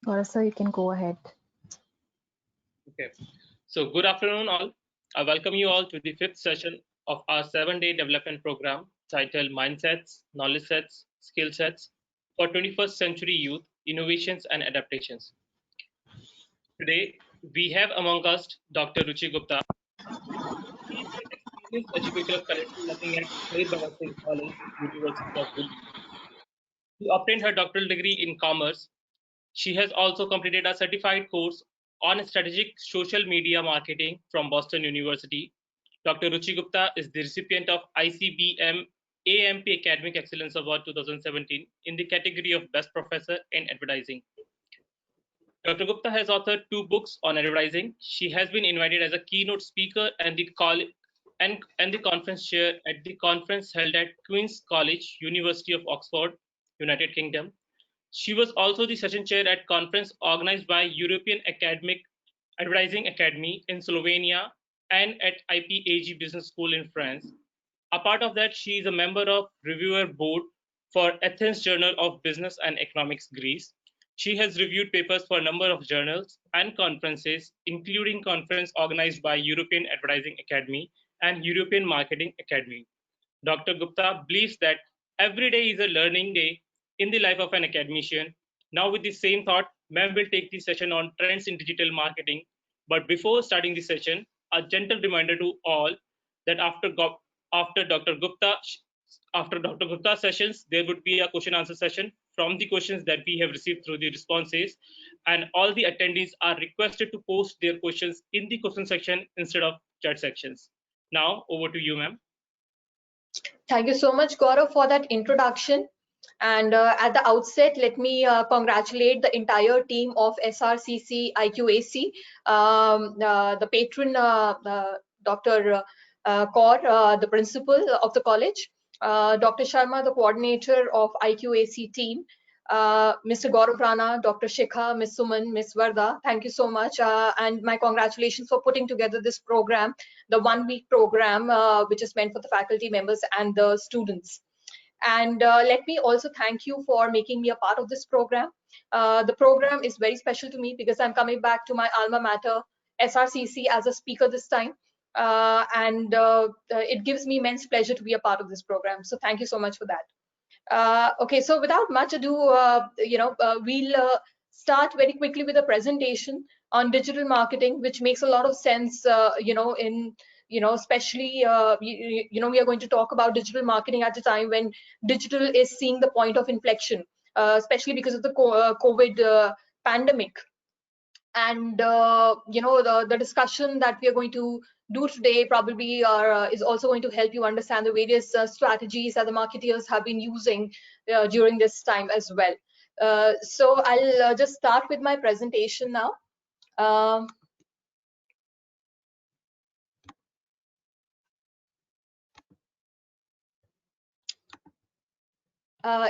Gaurav sir, you can go ahead. Okay, so good afternoon, all. I welcome you all to the fifth session of our 7-day development program titled Mindsets, Knowledge Sets, Skill Sets for 21st Century Youth Innovations and Adaptations. Today, we have among us Dr. Ruchi Gupta. She is an experienced educator currently working at Sri Bhagat Singh College, University of Delhi. She obtained her doctoral degree in commerce. She has also completed a certified course on strategic social media marketing from Boston University. Dr. Ruchi Gupta is the recipient of ICBM AMP Academic Excellence Award 2017 in the category of Best Professor in Advertising. Dr. Gupta has authored 2 books on advertising. She has been invited as a keynote speaker and the conference chair at the conference held at Queen's College, University of Oxford, United Kingdom. She was also the session chair at conference organized by European Academic Advertising Academy in Slovenia and at IPAG Business School in France. Apart of that, she is a member of reviewer board for Athens Journal of Business and Economics, Greece. She has reviewed papers for a number of journals and conferences, including conference organized by European Advertising Academy and European Marketing Academy. Dr. Gupta believes that every day is a learning day in the life of an academician. Now, with the same thought, ma'am will take the session on trends in digital marketing. But before starting the session, a gentle reminder to all that after Dr. Gupta after Dr. Gupta sessions, there would be a question answer session from the questions that we have received through the responses, and all the attendees are requested to post their questions in the question section instead of chat sections. Now, over to you, ma'am. Thank you so much, Gaurav, for that introduction. And at the outset, let me congratulate the entire team of SRCC IQAC, the patron, Dr. Kaur, the principal of the college, Dr. Sharma, the coordinator of IQAC team, Mr. Gaurav Rana, Dr. Shikha, Ms. Suman, Ms. Varda. Thank you so much. And my congratulations for putting together this program, the 1-week program, which is meant for the faculty members and the students. And let me also thank you for making me a part of this program. The program is very special to me because I'm coming back to my alma mater, SRCC, as a speaker this time. And it gives me immense pleasure to be a part of this program. So thank you so much for that. Okay, so without much ado, we'll start very quickly with a presentation on digital marketing, which makes a lot of sense, especially, we are going to talk about digital marketing at a time when digital is seeing the point of inflection, especially because of the COVID pandemic. And the discussion that we are going to do today probably is also going to help you understand the various strategies that the marketers have been using during this time as well. So I'll just start with my presentation now.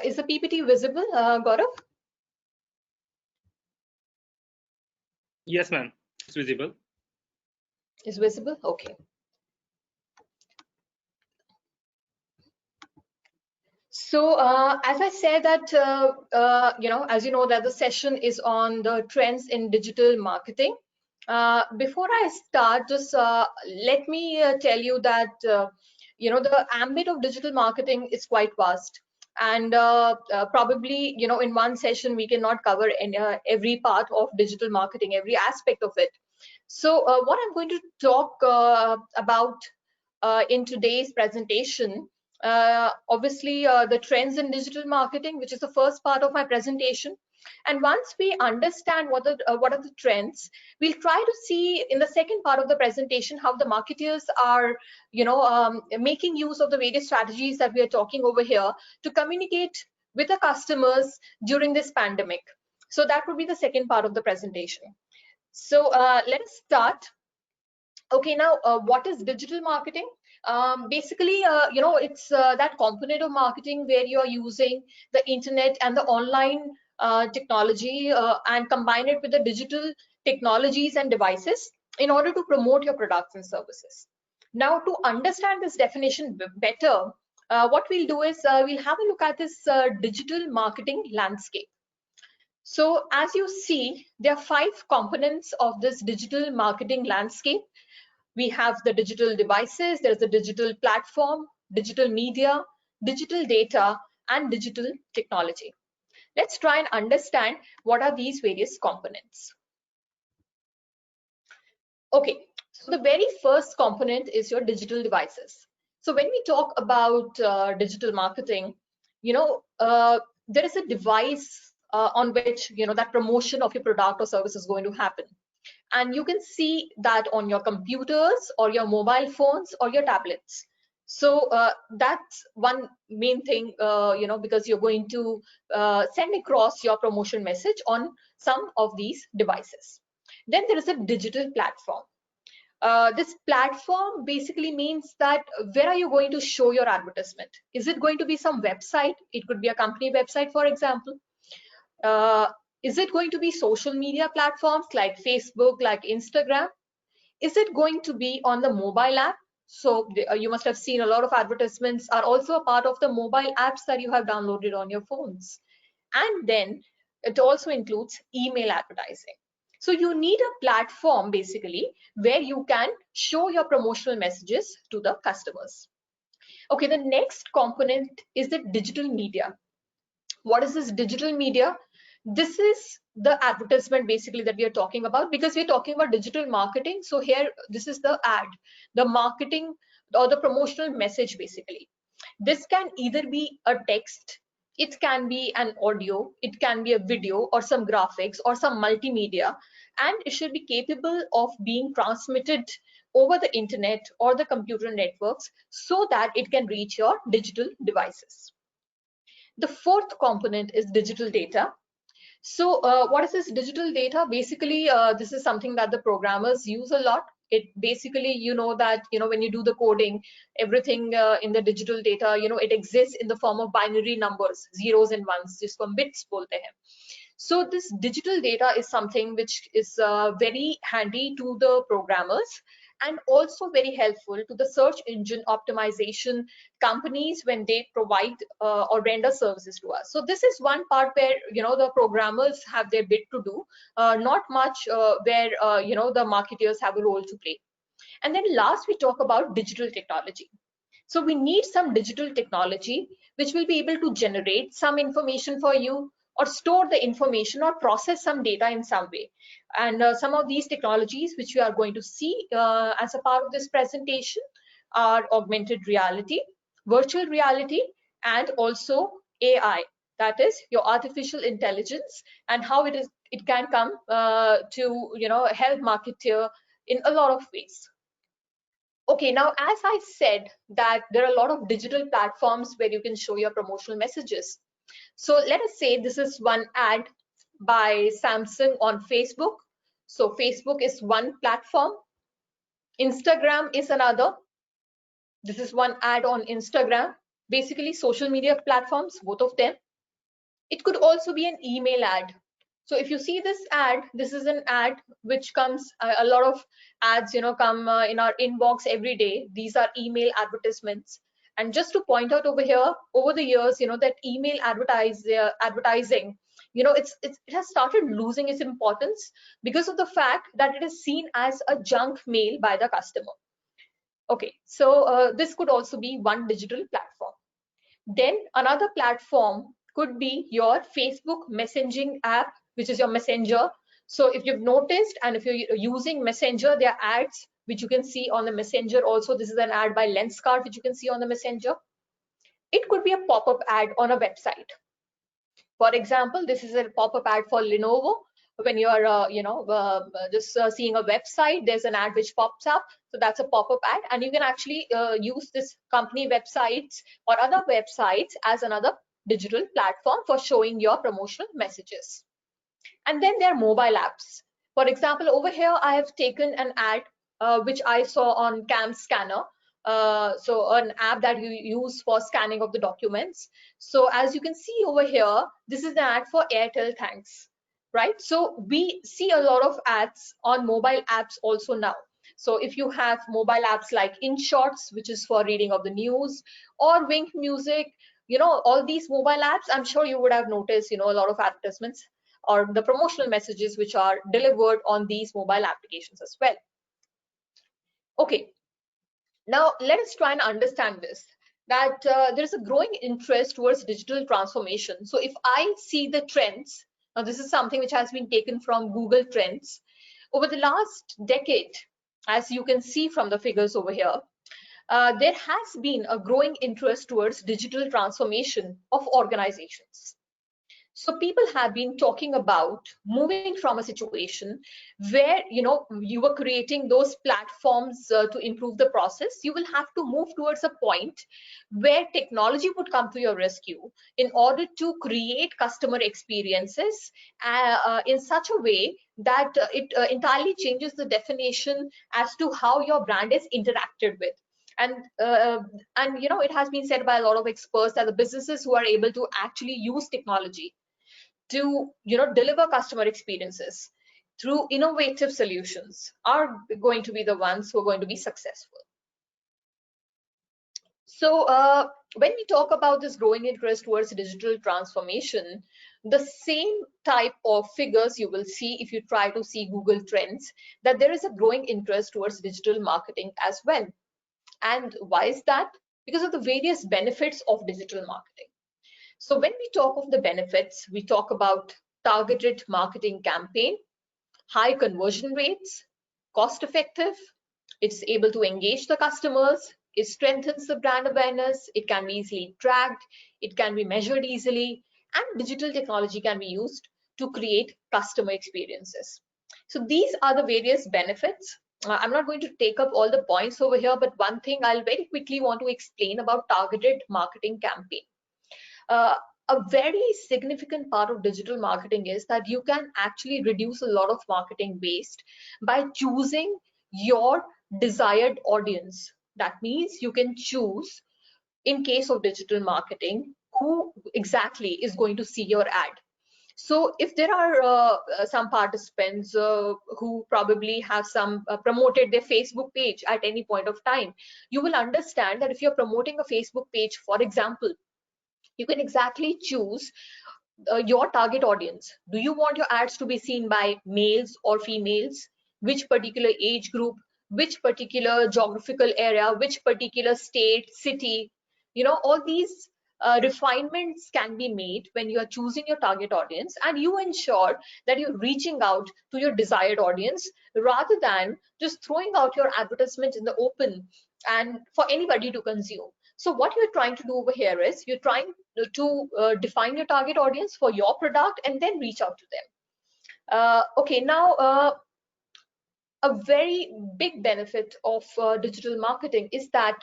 Is the PPT visible, Gaurav? Yes, ma'am. It's visible. Is visible? Okay. So as I said that, as you know, that the session is on the trends in digital marketing. Before I start, just let me tell you that, the ambit of digital marketing is quite vast. And probably, in one session, we cannot cover every part of digital marketing, every aspect of it. So what I'm going to talk about in today's presentation, obviously the trends in digital marketing, which is the first part of my presentation. And once we understand what are the trends, we'll try to see in the second part of the presentation how the marketers are, making use of the various strategies that we are talking over here to communicate with the customers during this pandemic. So that would be the second part of the presentation. So let us start. Okay, now what is digital marketing? Basically, it's that component of marketing where you are using the internet and the online technology and combine it with the digital technologies and devices in order to promote your products and services. Now, to understand this definition better, what we'll do is we'll have a look at this digital marketing landscape. So as you see, there are 5 components of this digital marketing landscape. We have the digital devices, there's the digital platform, digital media, digital data, and digital technology. Let's try and understand what are these various components. Okay, so the very first component is your digital devices. So when we talk about digital marketing, there is a device on which, that promotion of your product or service is going to happen. And you can see that on your computers or your mobile phones or your tablets. So that's one main thing, because you're going to send across your promotion message on some of these devices. Then there is a digital platform. This platform basically means that where are you going to show your advertisement? Is it going to be some website? It could be a company website, for example. Uh, is it going to be social media platforms like Facebook, like Instagram? Is it going to be on the mobile app? So you must have seen a lot of advertisements are also a part of the mobile apps that you have downloaded on your phones. And then it also includes email advertising. So you need a platform basically where you can show your promotional messages to the customers. Okay, the next component is the digital media. What is this digital media? This is the advertisement basically that we are talking about, because we're talking about digital marketing. So here, this is the ad, the marketing or the promotional message basically. This can either be a text, it can be an audio, it can be a video or some graphics or some multimedia, and it should be capable of being transmitted over the internet or the computer networks so that it can reach your digital devices. The fourth component is digital data. So what is this digital data? Basically, this is something that the programmers use a lot. It basically, that, when you do the coding, everything in the digital data, it exists in the form of binary numbers, zeros and ones, जिसको हम bits बोलते हैं. So this digital data is something which is very handy to the programmers and also very helpful to the search engine optimization companies when they provide or render services to us. So this is one part where the programmers have their bit to do, not much where the marketers have a role to play. And then last we talk about digital technology. So we need some digital technology which will be able to generate some information for you or store the information or process some data in some way. And some of these technologies which we are going to see as a part of this presentation are augmented reality, virtual reality, and also AI. That is your artificial intelligence and how it can come to help marketer in a lot of ways. Okay, now as I said that there are a lot of digital platforms where you can show your promotional messages. So let us say this is one ad by Samsung on Facebook. So Facebook is one platform. Instagram is another. This is one ad on Instagram. Basically social media platforms, both of them. It could also be an email ad. So if you see this ad, this is an ad which comes, a lot of ads, come in our inbox every day. These are email advertisements. And just to point out over here, over the years, that email advertising, it has started losing its importance because of the fact that it is seen as a junk mail by the customer. Okay, so this could also be one digital platform. Then another platform could be your Facebook messaging app, which is your messenger. So if you've noticed, and if you're using messenger, there are ads which you can see on the messenger. Also, this is an ad by Lenskart, which you can see on the messenger. It could be a pop-up ad on a website. For example, this is a pop-up ad for Lenovo. When you're just seeing a website, there's an ad which pops up. So that's a pop-up ad, and you can actually use this company websites or other websites as another digital platform for showing your promotional messages. And then there are mobile apps. For example, over here I have taken an ad which I saw on Cam Scanner. So an app that you use for scanning of the documents. So as you can see over here, this is an ad for Airtel Thanks, right? So we see a lot of ads on mobile apps also now. So if you have mobile apps like InShots, which is for reading of the news, or Wink Music, all these mobile apps, I'm sure you would have noticed, a lot of advertisements or the promotional messages which are delivered on these mobile applications as well. Okay, now let us try and understand this, that there's a growing interest towards digital transformation. So if I see the trends, now this is something which has been taken from Google Trends. Over the last decade, as you can see from the figures over here, there has been a growing interest towards digital transformation of organizations. So people have been talking about moving from a situation where you were creating those platforms to improve the process. You will have to move towards a point where technology would come to your rescue in order to create customer experiences in such a way that it entirely changes the definition as to how your brand is interacted with. And it has been said by a lot of experts that the businesses who are able to actually use technology to deliver customer experiences through innovative solutions are going to be the ones who are going to be successful. So when we talk about this growing interest towards digital transformation, the same type of figures you will see if you try to see Google Trends, that there is a growing interest towards digital marketing as well. And why is that? Because of the various benefits of digital marketing. So when we talk of the benefits, we talk about targeted marketing campaign, high conversion rates, cost effective, it's able to engage the customers, it strengthens the brand awareness, it can be easily tracked, it can be measured easily, and digital technology can be used to create customer experiences. So these are the various benefits. I'm not going to take up all the points over here, but one thing I'll very quickly want to explain about targeted marketing campaign. A very significant part of digital marketing is that you can actually reduce a lot of marketing waste by choosing your desired audience. That means you can choose, in case of digital marketing, who exactly is going to see your ad. So if there are some participants who probably have promoted their Facebook page at any point of time, you will understand that if you're promoting a Facebook page, for example, you can exactly choose your target audience. Do you want your ads to be seen by males or females? Which particular age group? Which particular geographical area? Which particular state, city? All these refinements can be made when you are choosing your target audience, and you ensure that you're reaching out to your desired audience rather than just throwing out your advertisement in the open and for anybody to consume. So what you're trying to do over here is you're trying to define your target audience for your product and then reach out to them. Okay, now a very big benefit of digital marketing is that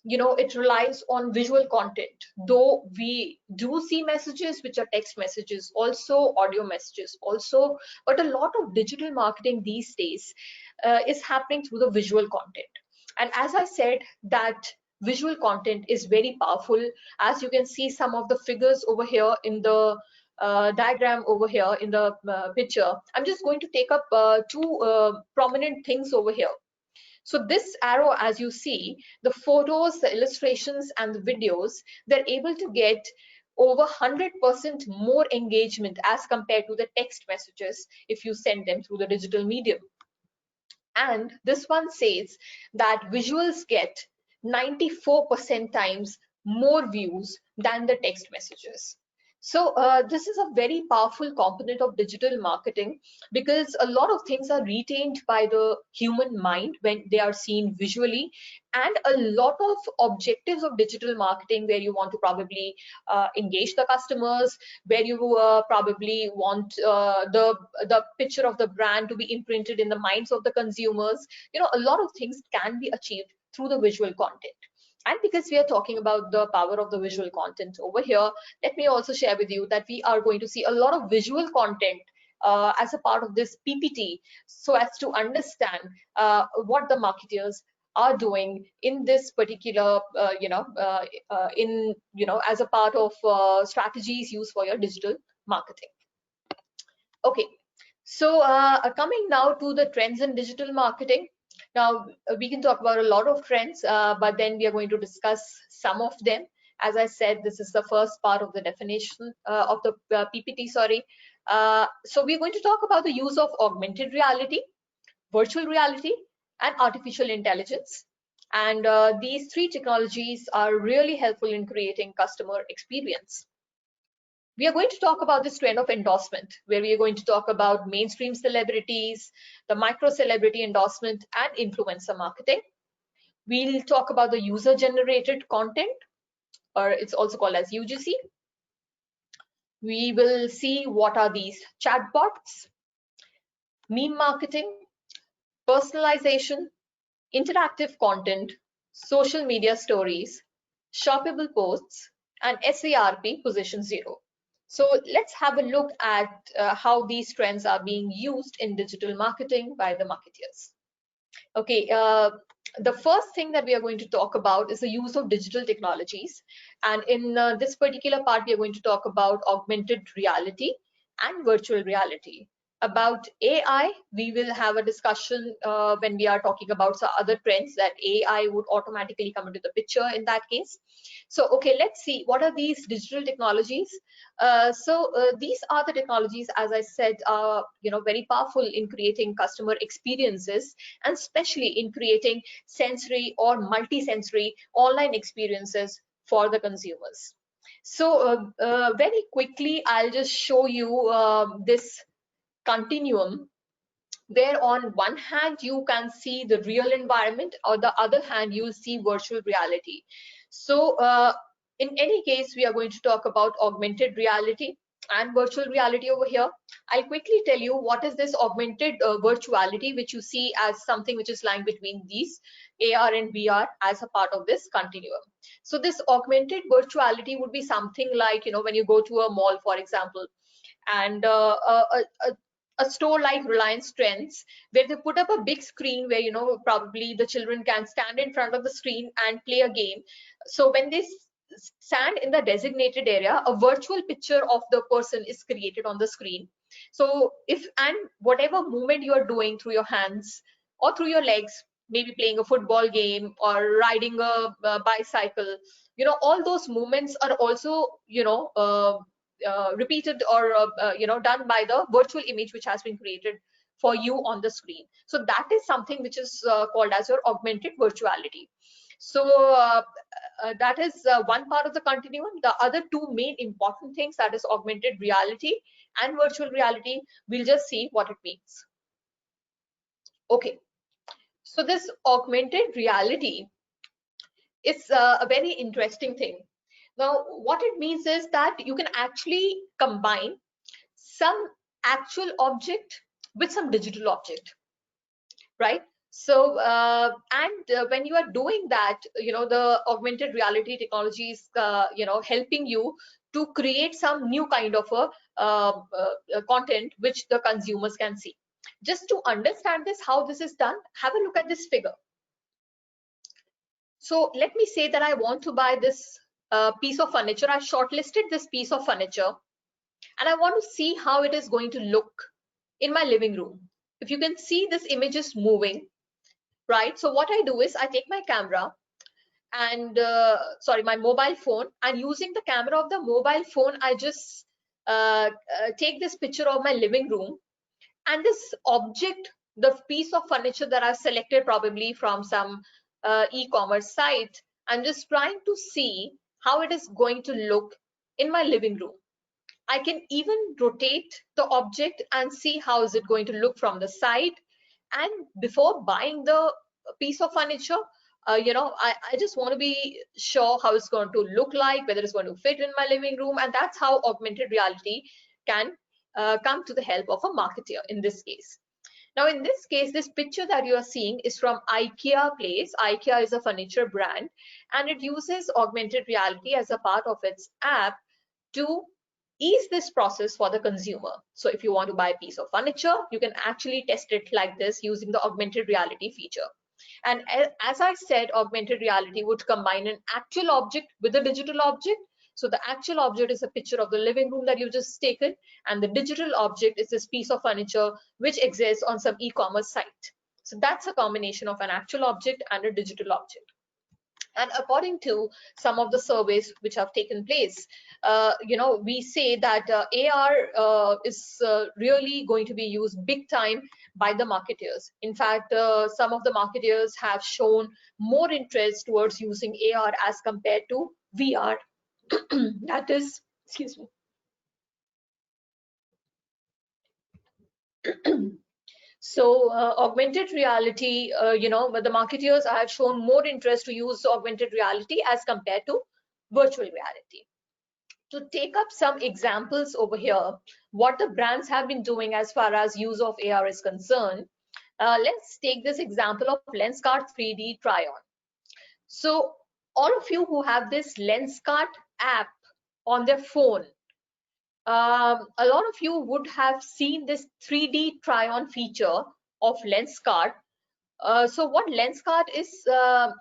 it relies on visual content. Though we do see messages which are text messages, also audio messages also, but a lot of digital marketing these days is happening through the visual content. And as I said, that visual content is very powerful. As you can see some of the figures over here in the diagram over here in the picture, I'm just going to take up two prominent things over here. So this arrow, as you see, the photos, the illustrations, and the videos, they're able to get over 100% more engagement as compared to the text messages if you send them through the digital medium. And this one says that visuals get 94% times more views than the text messages. So this is a very powerful component of digital marketing, because a lot of things are retained by the human mind when they are seen visually, and a lot of objectives of digital marketing where you want to probably engage the customers, where you probably want the picture of the brand to be imprinted in the minds of the consumers. A lot of things can be achieved through the visual content. And because we are talking about the power of the visual content over here, let me also share with you that we are going to see a lot of visual content as a part of this PPT, so as to understand what the marketers are doing in this particular, as a part of strategies used for your digital marketing. Okay, so coming now to the trends in digital marketing. Now, we can talk about a lot of trends, but then we are going to discuss some of them. As I said, this is the first part of the definition of the PPT, sorry. So we're going to talk about the use of augmented reality, virtual reality, and artificial intelligence. And these three technologies are really helpful in creating customer experience. We are going to talk about this trend of endorsement, where we are going to talk about mainstream celebrities, the micro celebrity endorsement, and influencer marketing. We'll talk about the user generated content, or it's also called as UGC. We will see what are these chatbots, meme marketing, personalization, interactive content, social media stories, shoppable posts, and SARP position zero. So let's have a look at how these trends are being used in digital marketing by the marketeers. Okay, the first thing that we are going to talk about is the use of digital technologies. And in this particular part, we are going to talk about augmented reality and virtual reality. About AI, we will have a discussion when we are talking about some other trends that AI would automatically come into the picture in that case. So, okay, let's see what are these digital technologies. These are the technologies, as I said, are very powerful in creating customer experiences, and especially in creating sensory or multi-sensory online experiences for the consumers. So very quickly, I'll just show you this continuum where on one hand you can see the real environment, or the other hand you'll see virtual reality. So in any case, we are going to talk about augmented reality and virtual reality over here. I'll quickly tell you what is this augmented virtuality, which you see as something which is lying between these AR and VR as a part of this continuum. So this augmented virtuality would be something like, when you go to a mall, for example, and a store like Reliance Trends, where they put up a big screen where probably the children can stand in front of the screen and play a game. So when they stand in the designated area, a virtual picture of the person is created on the screen. So if and whatever movement you are doing through your hands or through your legs, maybe playing a football game or riding a bicycle, all those movements are also repeated or done by the virtual image which has been created for you on the screen. So that is something which is called as your augmented virtuality. So that is one part of the continuum. The other two main important things, that is augmented reality and virtual reality, we'll just see what it means. Okay, so this augmented reality is a very interesting thing. Now, what it means is that you can actually combine some actual object with some digital object, right? So, when you are doing that, the augmented reality technology is, helping you to create some new kind of a content which the consumers can see. Just to understand this, how this is done, have a look at this figure. So let me say that I want to buy this piece of furniture. I shortlisted this piece of furniture and I want to see how it is going to look in my living room. If you can see, this image is moving, right? So what I do is I take my camera and my mobile phone, and using the camera of the mobile phone, I just take this picture of my living room, and this object, the piece of furniture that I've selected probably from some e-commerce site, I'm just trying to see how it is going to look in my living room. I can even rotate the object and see how is it going to look from the side. And before buying the piece of furniture, I just want to be sure how it's going to look like, whether it's going to fit in my living room. And that's how augmented reality can come to the help of a marketer in this case. Now, in this case, this picture that you are seeing is from IKEA Place. IKEA is a furniture brand, and it uses augmented reality as a part of its app to ease this process for the consumer. So if you want to buy a piece of furniture, you can actually test it like this using the augmented reality feature. And as I said, augmented reality would combine an actual object with a digital object. So the actual object is a picture of the living room that you've just taken, and the digital object is this piece of furniture which exists on some e-commerce site. So that's a combination of an actual object and a digital object. And according to some of the surveys which have taken place, we say that AR is really going to be used big time by the marketeers. In fact, some of the marketeers have shown more interest towards using AR as compared to VR. That is, excuse me. So augmented reality, but the marketeers have shown more interest to use augmented reality as compared to virtual reality. To take up some examples over here, what the brands have been doing as far as use of AR is concerned, let's take this example of Lenskart 3D try-on. So all of you who have this Lenskart app on their phone, a lot of you would have seen this 3D try-on feature of Lenskart. So what Lenskart is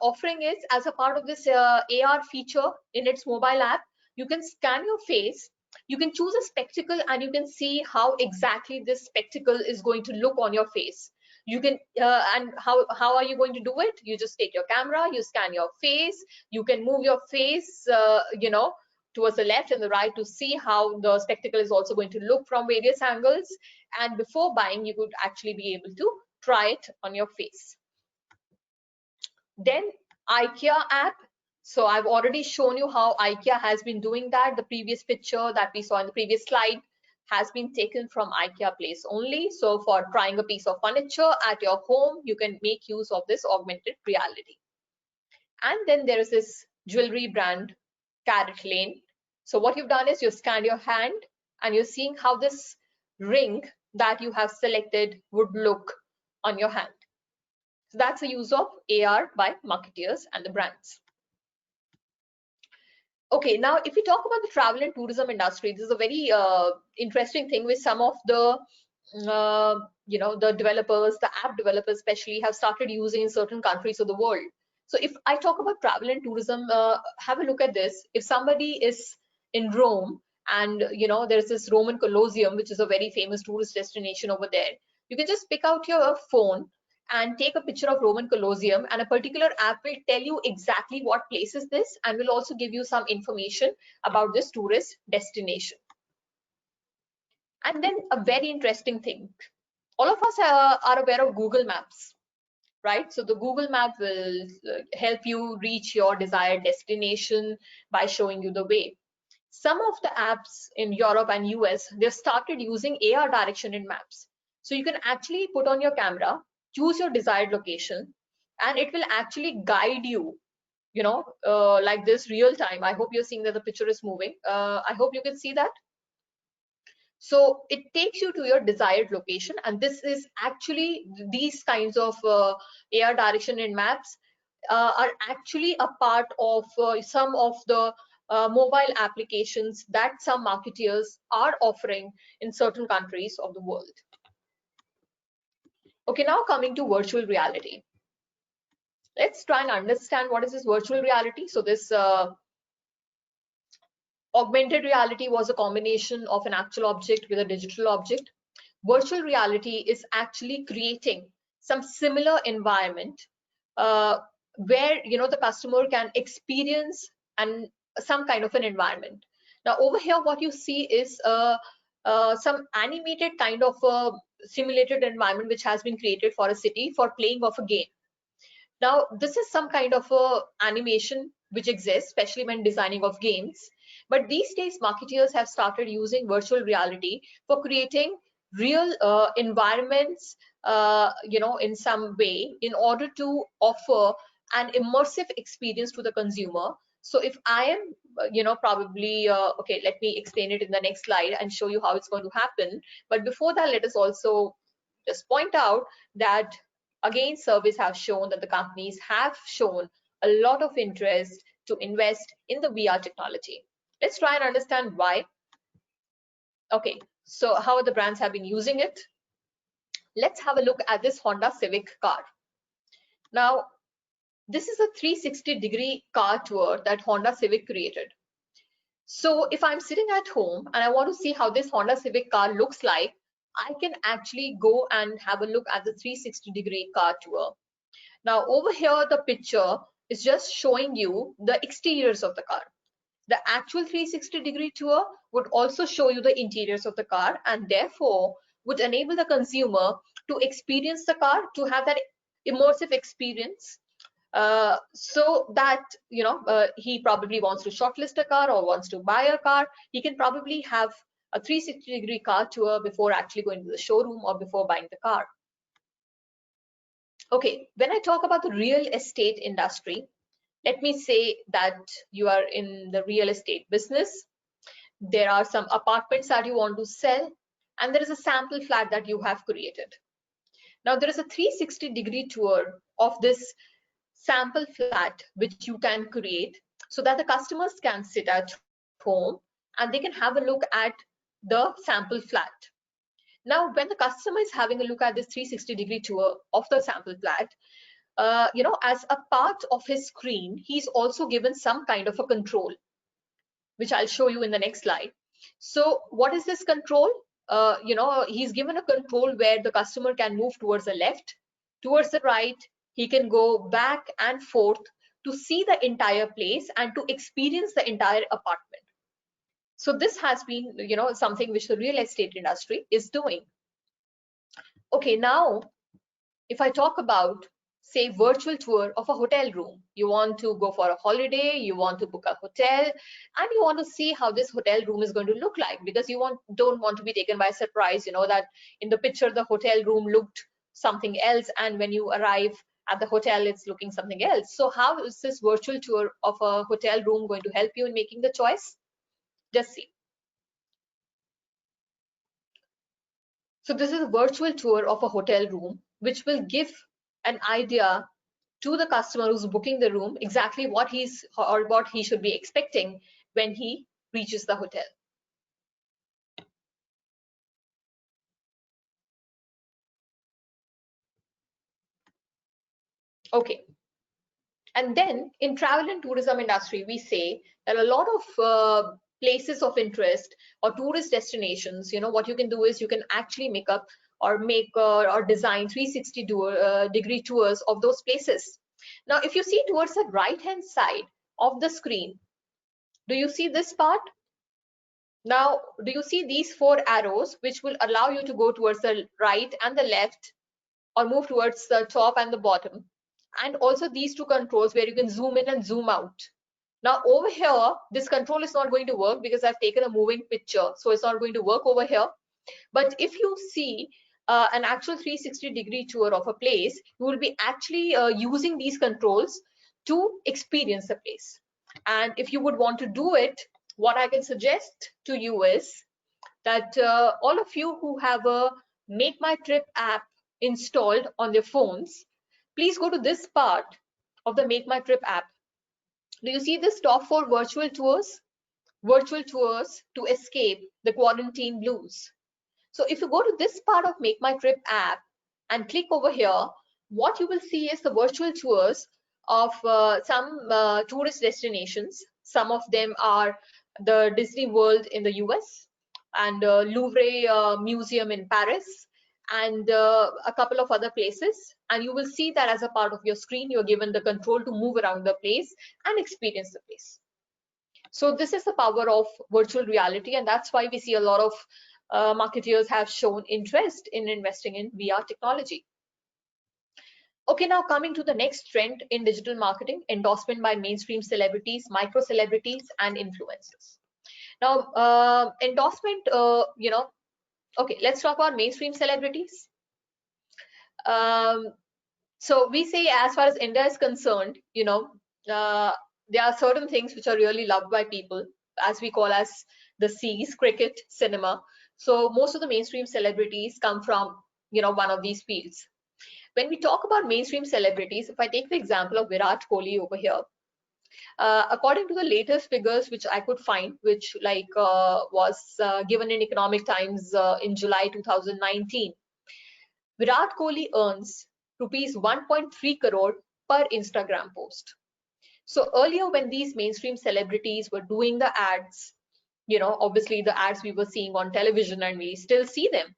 offering is, as a part of this AR feature in its mobile app, you can scan your face, you can choose a spectacle, and you can see how exactly this spectacle is going to look on your face. You can and how are you going to do it? You just take your camera, you scan your face, you can move your face towards the left and the right to see how the spectacle is also going to look from various angles. And before buying, you would actually be able to try it on your face. Then IKEA app. So I've already shown you how IKEA has been doing that. The previous picture that we saw in the previous slide has been taken from IKEA Place only. So for trying a piece of furniture at your home, you can make use of this augmented reality. And then there is this jewelry brand, Carrot Lane. So what you've done is you scanned your hand and you're seeing how this ring that you have selected would look on your hand. So that's the use of AR by marketeers and the brands. Okay, now if we talk about the travel and tourism industry, this is a very interesting thing with some of the the developers, the app developers especially, have started using in certain countries of the world. So if I talk about travel and tourism, have a look at this. If somebody is in Rome and there's this Roman Colosseum, which is a very famous tourist destination over there, you can just pick out your phone and take a picture of Roman Colosseum, and a particular app will tell you exactly what place is this and will also give you some information about this tourist destination. And then a very interesting thing, all of us are aware of Google Maps, right? So the Google Map will help you reach your desired destination by showing you the way. Some of the apps in Europe and US, they've started using AR direction in maps. So you can actually put on your camera, choose your desired location, and it will actually guide you, like this real time. I hope you're seeing that the picture is moving. I hope you can see that. So it takes you to your desired location, and this is actually, these kinds of AR direction in maps are actually a part of some of the mobile applications that some marketeers are offering in certain countries of the world. Okay, now coming to virtual reality. Let's try and understand what is this virtual reality. So this augmented reality was a combination of an actual object with a digital object. Virtual reality is actually creating some similar environment where the customer can experience and some kind of an environment. Now over here, what you see is some animated kind of a simulated environment which has been created for a city for playing of a game. Now this is some kind of a animation which exists especially when designing of games, but these days marketeers have started using virtual reality for creating real environments in some way in order to offer an immersive experience to the consumer. So if I am probably okay, let me explain it in the next slide and show you how it's going to happen. But before that, let us also just point out that again, surveys have shown that the companies have shown a lot of interest to invest in the VR technology. Let's try and understand why. Okay, so how the brands have been using it. Let's have a look at this Honda Civic car. Now, this is a 360-degree car tour that Honda Civic created. So if I'm sitting at home and I want to see how this Honda Civic car looks like, I can actually go and have a look at the 360-degree car tour. Now over here, the picture is just showing you the exteriors of the car. The actual 360-degree tour would also show you the interiors of the car, and therefore would enable the consumer to experience the car, to have that immersive experience, so that he probably wants to shortlist a car or wants to buy a car. He can probably have a 360-degree car tour before actually going to the showroom or before buying the car. Okay, when I talk about the real estate industry, let me say that you are in the real estate business. There are some apartments that you want to sell, and there is a sample flat that you have created. Now, there is a 360-degree tour of this sample flat which you can create, so that the customers can sit at home and they can have a look at the sample flat. Now, when the customer is having a look at this 360-degree tour of the sample flat, as a part of his screen, he's also given some kind of a control, which I'll show you in the next slide. So what is this control? He's given a control where the customer can move towards the left, towards the right. He can go back and forth to see the entire place and to experience the entire apartment. So this has been, something which the real estate industry is doing. Okay, now if I talk about, say, virtual tour of a hotel room, you want to go for a holiday, you want to book a hotel, and you want to see how this hotel room is going to look like, because you don't want to be taken by surprise, that in the picture the hotel room looked something else, and when you arrive at the hotel it's looking something else. So how is this virtual tour of a hotel room going to help you in making the choice? Just see. So this is a virtual tour of a hotel room, which will give an idea to the customer who's booking the room exactly what he's or what he should be expecting when he reaches the hotel. Okay. And then in travel and tourism industry, we say that a lot of places of interest or tourist destinations, what you can do is you can actually make or design 360-degree tours of those places. Now, if you see towards the right-hand side of the screen, do you see this part? Now, do you see these 4 arrows which will allow you to go towards the right and the left, or move towards the top and the bottom? And also these 2 controls where you can zoom in and zoom out. Now over here, this control is not going to work because I've taken a moving picture, so it's not going to work over here. But if you see an actual 360-degree tour of a place, you will be actually using these controls to experience the place. And if you would want to do it, what I can suggest to you is that all of you who have a Make My Trip app installed on their phones, please go to this part of the Make My Trip app. Do you see this top 4 virtual tours? Virtual tours to escape the quarantine blues. So if you go to this part of Make My Trip app and click over here, what you will see is the virtual tours of some tourist destinations. Some of them are the Disney World in the US, and Louvre Museum in Paris, and a couple of other places. And you will see that as a part of your screen, you're given the control to move around the place and experience the place. So this is the power of virtual reality, and that's why we see a lot of marketeers have shown interest in investing in VR technology. Okay, now coming to the next trend in digital marketing, endorsement by mainstream celebrities, micro celebrities, and influencers. Now, endorsement, okay, let's talk about mainstream celebrities. So we say, as far as India is concerned, there are certain things which are really loved by people, as we call as the C's, cricket, cinema. So most of the mainstream celebrities come from, one of these fields. When we talk about mainstream celebrities, if I take the example of Virat Kohli over here, according to the latest figures which I could find, which was given in Economic Times in July 2019, Virat Kohli earns rupees 1.3 crore per Instagram post. So earlier, when these mainstream celebrities were doing the ads, obviously the ads we were seeing on television and we still see them,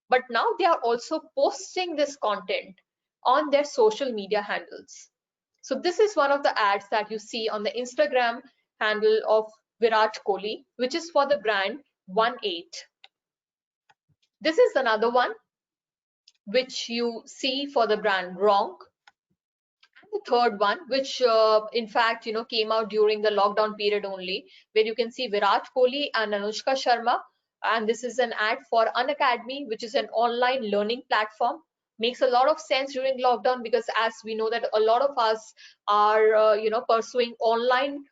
but now they are also posting this content on their social media handles. So this is one of the ads that you see on the Instagram handle of Virat Kohli, which is for the brand 18. This is another one which you see for the brand Wrong. The third one, which in fact, came out during the lockdown period only, where you can see Virat Kohli and Anushka Sharma. And this is an ad for Unacademy, which is an online learning platform. Makes a lot of sense during lockdown because as we know that a lot of us are, pursuing online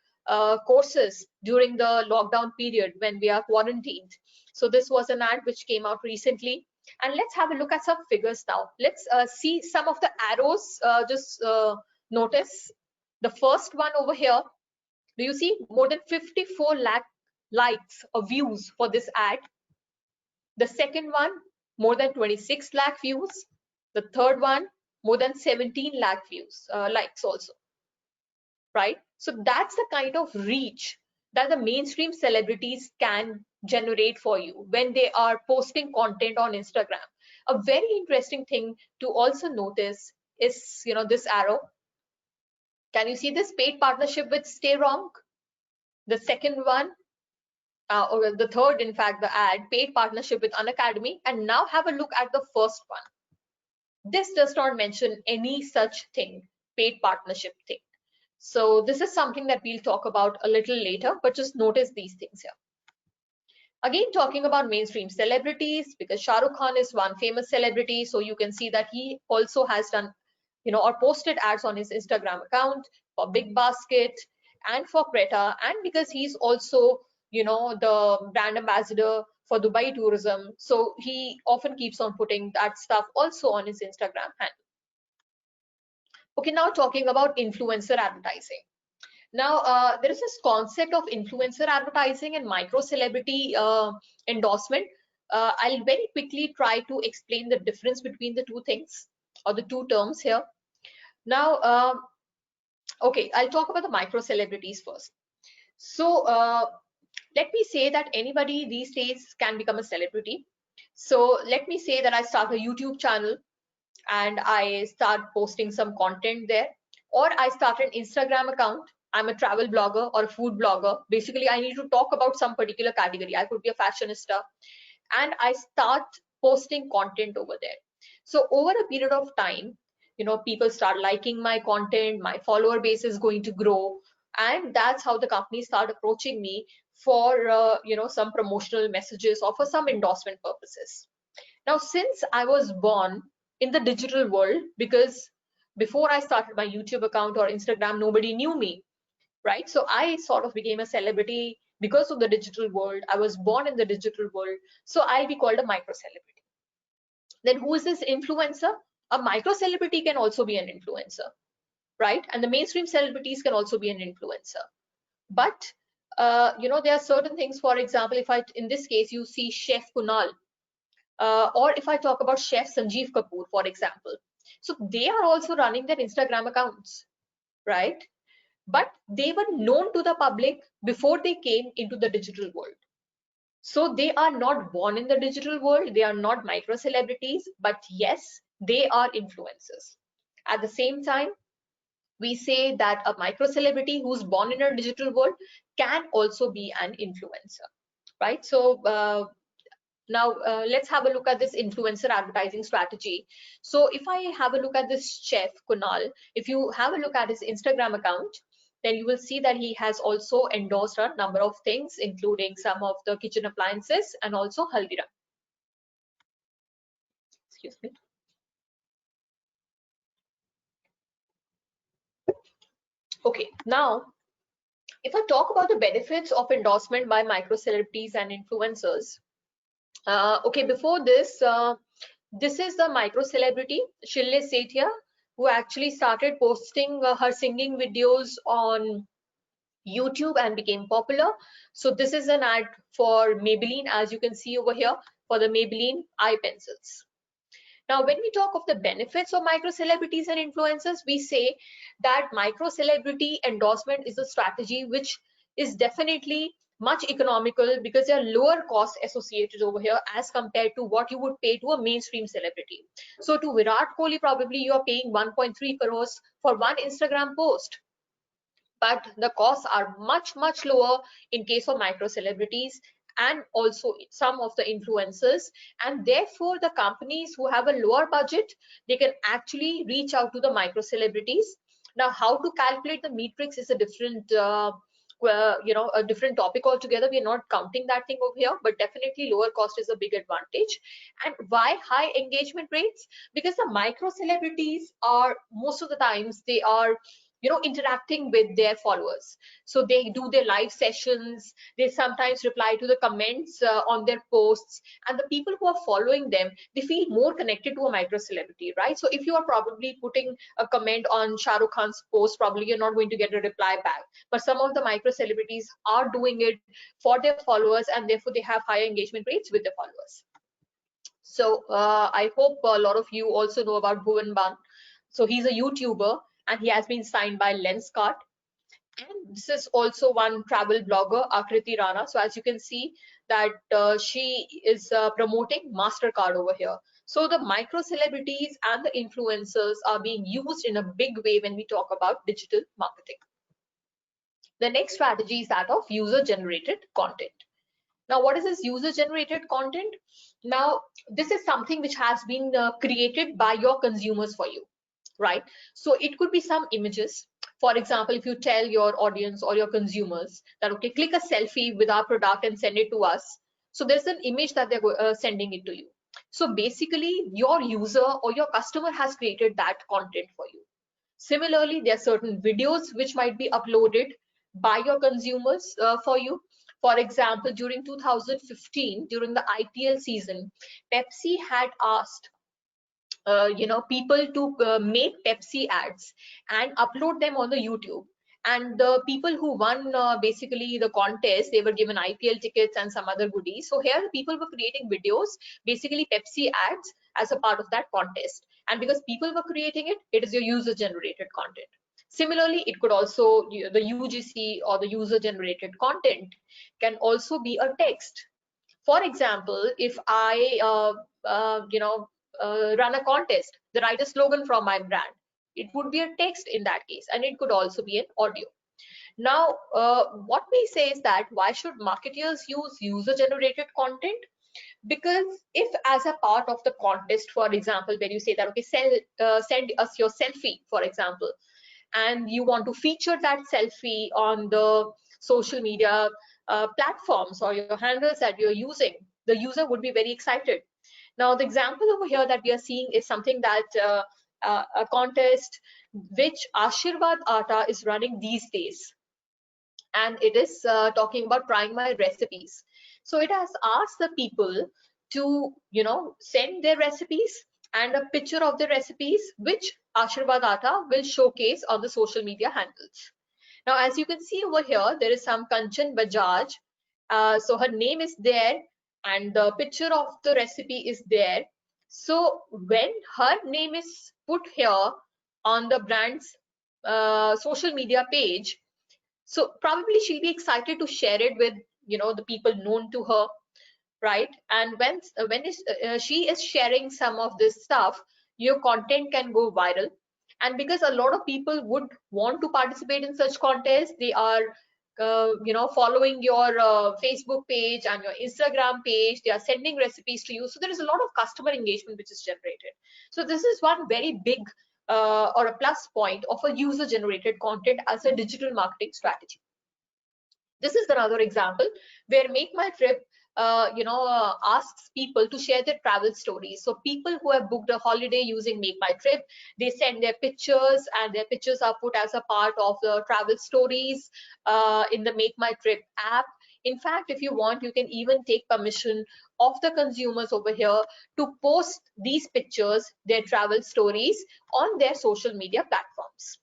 courses during the lockdown period when we are quarantined. So this was an ad which came out recently. And let's have a look at some figures now. Let's see some of the arrows. Just notice the first one over here. Do you see more than 54 lakh likes or views for this ad? The second one, more than 26 lakh views. The third one, more than 17 lakh views, likes also, right? So that's the kind of reach that the mainstream celebrities can generate for you when they are posting content on Instagram. A very interesting thing to also notice is, this arrow. Can you see this paid partnership with Stay Wrong? The second one, or the third, in fact, the ad, paid partnership with Unacademy. And now have a look at the first one. This does not mention any such thing, paid partnership thing. So this is something that we'll talk about a little later, but just notice these things here. Again, talking about mainstream celebrities, because Shah Rukh Khan is one famous celebrity, so you can see that he also has done, or posted ads on his Instagram account for Big Basket and for Creta, and because he's also, the brand ambassador for Dubai tourism, so he often keeps on putting that stuff also on his Instagram handle. Okay, now talking about influencer advertising. Now, there is this concept of influencer advertising and micro celebrity endorsement. I'll very quickly try to explain the difference between the two things or the two terms here. Now, okay, I'll talk about the micro celebrities first. So let me say that anybody these days can become a celebrity. So let me say that I start a YouTube channel and I start posting some content there, or I start an Instagram account. I'm a travel blogger or a food blogger. Basically, I need to talk about some particular category. I could be a fashionista, and I start posting content over there. So over a period of time, people start liking my content, my follower base is going to grow, and that's how the companies start approaching me for some promotional messages or for some endorsement purposes. Now, since I was born in the digital world, because before I started my YouTube account or Instagram, nobody knew me, right? So I sort of became a celebrity because of the digital world. I was born in the digital world, so I'll be called a micro celebrity. Then who is this influencer? A micro celebrity can also be an influencer, right? And the mainstream celebrities can also be an influencer. But there are certain things. For example, if in this case, you see Chef Kunal, or if I talk about Chef Sanjeev Kapoor, for example. So they are also running their Instagram accounts, right? But they were known to the public before they came into the digital world. So they are not born in the digital world. They are not micro celebrities, but yes, they are influencers. At the same time, we say that a micro celebrity who's born in a digital world can also be an influencer, right? So now let's have a look at this influencer advertising strategy. So if I have a look at this chef Kunal, if you have a look at his Instagram account, then you will see that he has also endorsed a number of things, including some of the kitchen appliances and also Haldiram. Excuse me. Okay, now if I talk about the benefits of endorsement by micro celebrities and influencers, okay, before this, this is the micro celebrity Shille Sethia, who actually started posting her singing videos on YouTube and became popular. So this is an ad for Maybelline, as you can see over here, for the Maybelline eye pencils. Now, when we talk of the benefits of micro celebrities and influencers, we say that micro celebrity endorsement is a strategy which is definitely much economical because there are lower costs associated over here as compared to what you would pay to a mainstream celebrity. So to Virat Kohli, probably you are paying 1.3 crores for one Instagram post, but the costs are much lower in case of micro celebrities and also some of the influencers, and therefore the companies who have a lower budget, they can actually reach out to the micro celebrities. Now how to calculate the metrics is a different a different topic altogether. We are not counting that thing over here, but definitely lower cost is a big advantage. And why high engagement rates? Because the micro celebrities are, most of the times they are interacting with their followers, so they do their live sessions, they sometimes reply to the comments on their posts, and the people who are following them, they feel more connected to a micro celebrity, right? So if you are probably putting a comment on Shah Rukh Khan's post, probably you're not going to get a reply back, but some of the micro celebrities are doing it for their followers, and therefore they have higher engagement rates with their followers. So I hope a lot of you also know about Bhuvan Ban. So he's a YouTuber and he has been signed by Lenskart. And this is also one travel blogger, Akriti Rana. So as you can see that she is promoting MasterCard over here. So the micro celebrities and the influencers are being used in a big way when we talk about digital marketing. The next strategy is that of user generated content. Now, what is this user generated content? Now, this is something which has been created by your consumers for you, right? So it could be some images. For example, if you tell your audience or your consumers that, okay, click a selfie with our product and send it to us. So there's an image that they're sending it to you. So basically, your user or your customer has created that content for you. Similarly, there are certain videos which might be uploaded by your consumers for you. For example, during 2015, during the IPL season, Pepsi had asked people to make Pepsi ads and upload them on the YouTube. And the people who won basically the contest, they were given IPL tickets and some other goodies. So here the people were creating videos, basically Pepsi ads as a part of that contest. And because people were creating it, it is your user generated content. Similarly, it could also, the UGC or the user generated content can also be a text. For example, if I run a contest, the write a slogan from my brand, it would be a text in that case, and it could also be an audio. Now, what we say is that why should marketers use user generated content? Because if as a part of the contest, for example, when you say that, okay, send us your selfie, for example, and you want to feature that selfie on the social media platforms or your handles that you're using, the user would be very excited. Now, the example over here that we are seeing is something that a contest which Ashirvad Atta is running these days, and it is talking about trying my recipes. So it has asked the people to send their recipes and a picture of the recipes which Ashirvad Atta will showcase on the social media handles. Now, as you can see over here, there is some Kanchan Bajaj. So her name is there and the picture of the recipe is there. So when her name is put here on the brand's social media page, so probably she'll be excited to share it with the people known to her, right? And she is sharing some of this stuff, your content can go viral. And because a lot of people would want to participate in such contests, they are following your Facebook page and your Instagram page, they are sending recipes to you, so there is a lot of customer engagement which is generated. So this is one very big or a plus point of a user generated content as a digital marketing strategy. This is another example where Make My Trip asks people to share their travel stories. So people who have booked a holiday using Make My Trip, they send their pictures and their pictures are put as a part of the travel stories in the Make My Trip app. In fact, if you want, you can even take permission of the consumers over here to post these pictures, their travel stories on their social media platforms.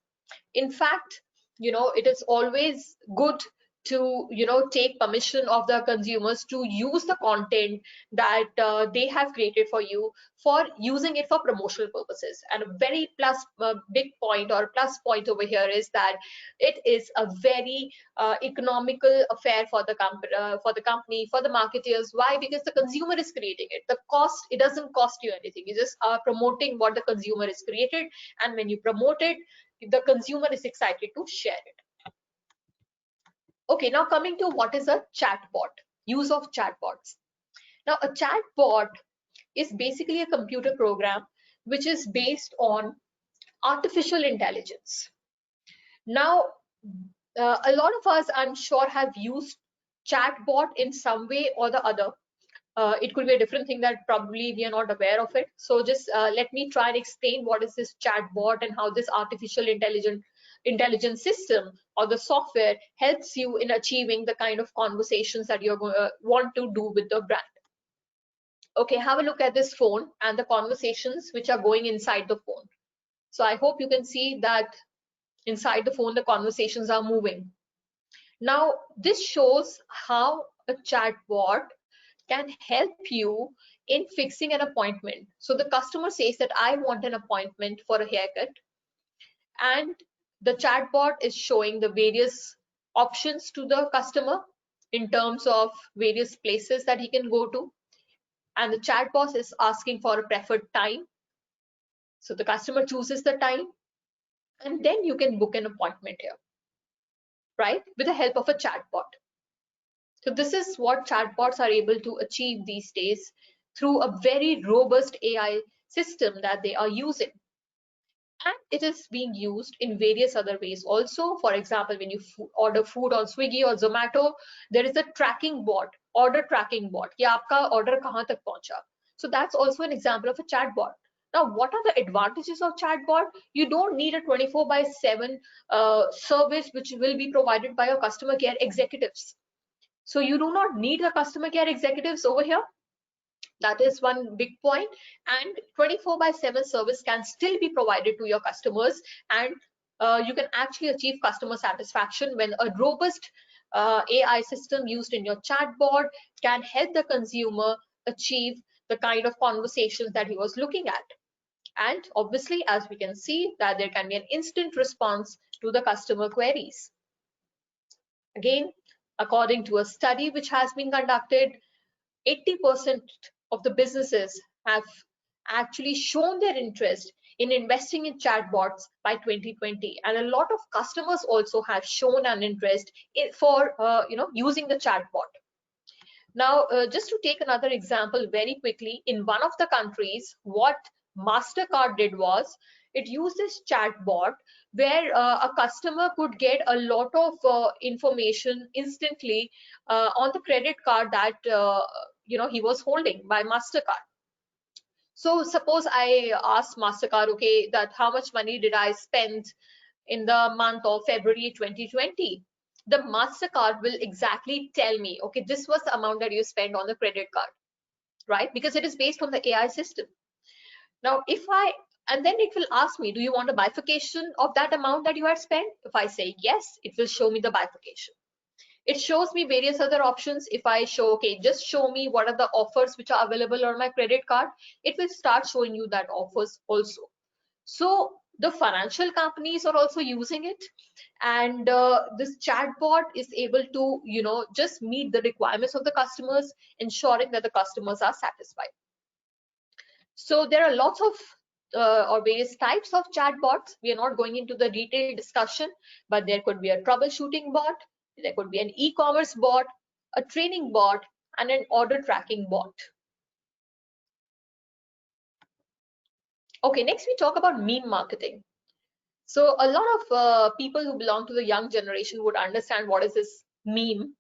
In fact, it is always good to take permission of the consumers to use the content that they have created for you, for using it for promotional purposes. And a very big point or plus point over here is that it is a very economical affair for the company, for the marketers. Why? Because the consumer is creating it. It doesn't cost you anything. You just are promoting what the consumer has created, and when you promote it, the consumer is excited to share it. Okay, now coming to what is a chatbot, use of chatbots. Now, a chatbot is basically a computer program which is based on artificial intelligence. Now, a lot of us, I'm sure, have used chatbot in some way or the other. It could be a different thing that probably we are not aware of it. So just let me try and explain what is this chatbot and how this artificial intelligence system or the software helps you in achieving the kind of conversations that you're going to want to do with the brand. Okay, have a look at this phone and the conversations which are going inside the phone. So I hope you can see that inside the phone, the conversations are moving. Now, this shows how a chatbot can help you in fixing an appointment. So the customer says that I want an appointment for a haircut, and the chatbot is showing the various options to the customer in terms of various places that he can go to, and the chatbot is asking for a preferred time. So the customer chooses the time, and then you can book an appointment here, right, with the help of a chatbot. So this is what chatbots are able to achieve these days through a very robust AI system that they are using. And it is being used in various other ways also. For example, when you order food on Swiggy or Zomato, there is a tracking bot, order tracking bot. कि आपका order कहाँ तक पहुँचा. So that's also an example of a chatbot. Now, what are the advantages of chatbot? You don't need a 24/7 service which will be provided by your customer care executives. So you do not need the customer care executives over here. That is one big point. And 24/7 service can still be provided to your customers, and you can actually achieve customer satisfaction when a robust AI system used in your chatbot can help the consumer achieve the kind of conversations that he was looking at. And obviously, as we can see, that there can be an instant response to the customer queries. Again, according to a study which has been conducted, 80% of the businesses have actually shown their interest in investing in chatbots by 2020, and a lot of customers also have shown an interest for using the chatbot. Now, just to take another example very quickly, in one of the countries, what MasterCard did was it used this chatbot where a customer could get a lot of information instantly on the credit card that he was holding by MasterCard. So suppose I asked MasterCard, okay, that how much money did I spend in the month of February 2020? The MasterCard will exactly tell me, okay, this was the amount that you spent on the credit card, right? Because it is based on the AI system. Now, and then it will ask me, do you want a bifurcation of that amount that you had spent? If I say yes, it will show me the bifurcation. It shows me various other options. If I show, okay, just show me what are the offers which are available on my credit card, it will start showing you that offers also. So the financial companies are also using it, and this chatbot is able to just meet the requirements of the customers, ensuring that the customers are satisfied. So there are lots of or various types of chatbots. We are not going into the detailed discussion, but there could be a troubleshooting bot, there could be an e-commerce bot, a training bot, and an order tracking bot. Okay, next we talk about meme marketing. So a lot of people who belong to the young generation would understand what is this meme,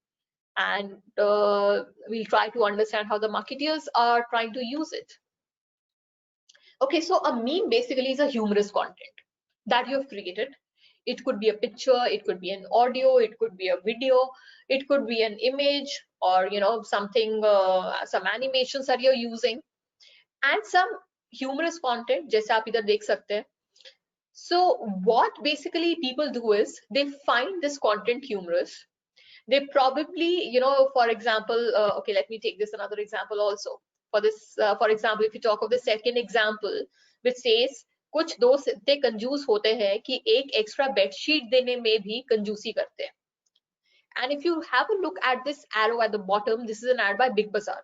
and we'll try to understand how the marketeers are trying to use it. Okay, so a meme basically is a humorous content that you have created. It could be a picture, it could be an audio, it could be a video, it could be an image, or something, some animations that you're using, and some humorous content, जैसे आप इधर देख सकते हैं. So what basically people do is they find this content humorous, They probably, for example, okay, let me take this another example also. For this, for example, if you talk of the second example, which says कुछ दोस्त इतने कंजूस होते हैं कि एक extra bedsheet देने में भी कंजूसी करते हैं. And if you have a look at this arrow at the bottom, this is an ad by Big Bazaar.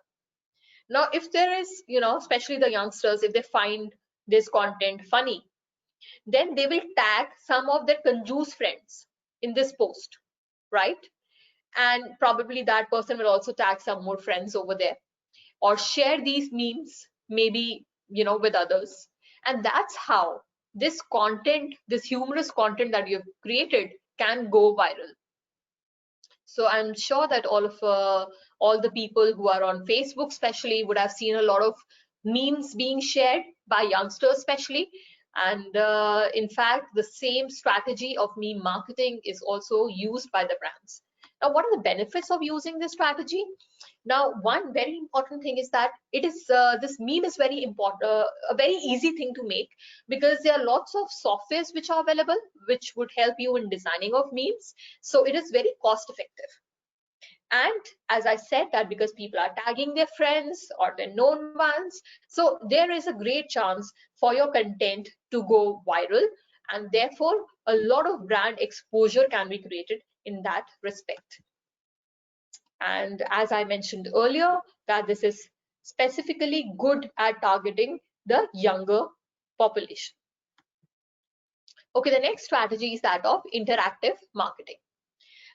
Now, if there is, especially the youngsters, if they find this content funny, then they will tag some of their conjuice friends in this post, right? And probably that person will also tag some more friends over there, or share these memes, maybe, with others. And that's how this content, this humorous content that you've created, can go viral. So I'm sure that all the people who are on Facebook especially would have seen a lot of memes being shared by youngsters especially. And in fact, the same strategy of meme marketing is also used by the brands. Now, what are the benefits of using this strategy? Now, one very important thing is that it is this meme is very important, a very easy thing to make, because there are lots of softwares which are available which would help you in designing of memes. So it is very cost effective. And as I said, that because people are tagging their friends or their known ones, so there is a great chance for your content to go viral, and therefore a lot of brand exposure can be created in that respect. And as I mentioned earlier, that this is specifically good at targeting the younger population. Okay, the next strategy is that of interactive marketing.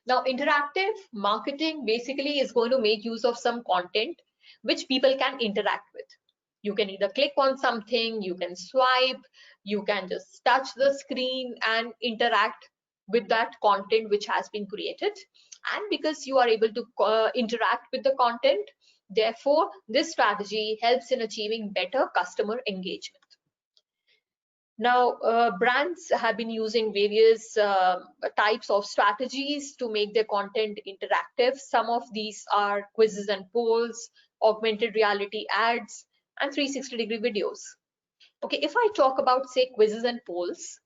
Now, interactive marketing basically is going to make use of some content which people can interact with. You can either click on something, you can swipe, you can just touch the screen and interact with that content which has been created. And because you are able to interact with the content, therefore this strategy helps in achieving better customer engagement. Now, brands have been using various types of strategies to make their content interactive. Some of these are quizzes and polls, augmented reality ads, and 360-degree videos. Okay, if I talk about, say, quizzes and polls,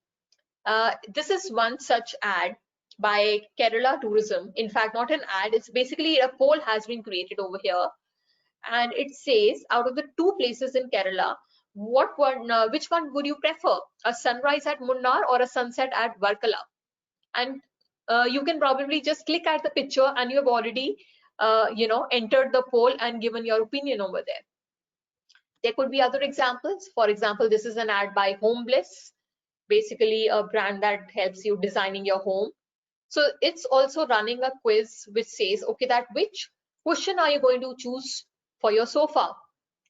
this is one such ad by Kerala Tourism. In fact, not an ad, it's basically a poll has been created over here. And it says, out of the two places in Kerala, which one would you prefer? A sunrise at Munnar or a sunset at Varkala? And you can probably just click at the picture and you have already, entered the poll and given your opinion over there. There could be other examples. For example, this is an ad by Home Bliss, basically a brand that helps you designing your home. So it's also running a quiz which says, okay, that which cushion are you going to choose for your sofa?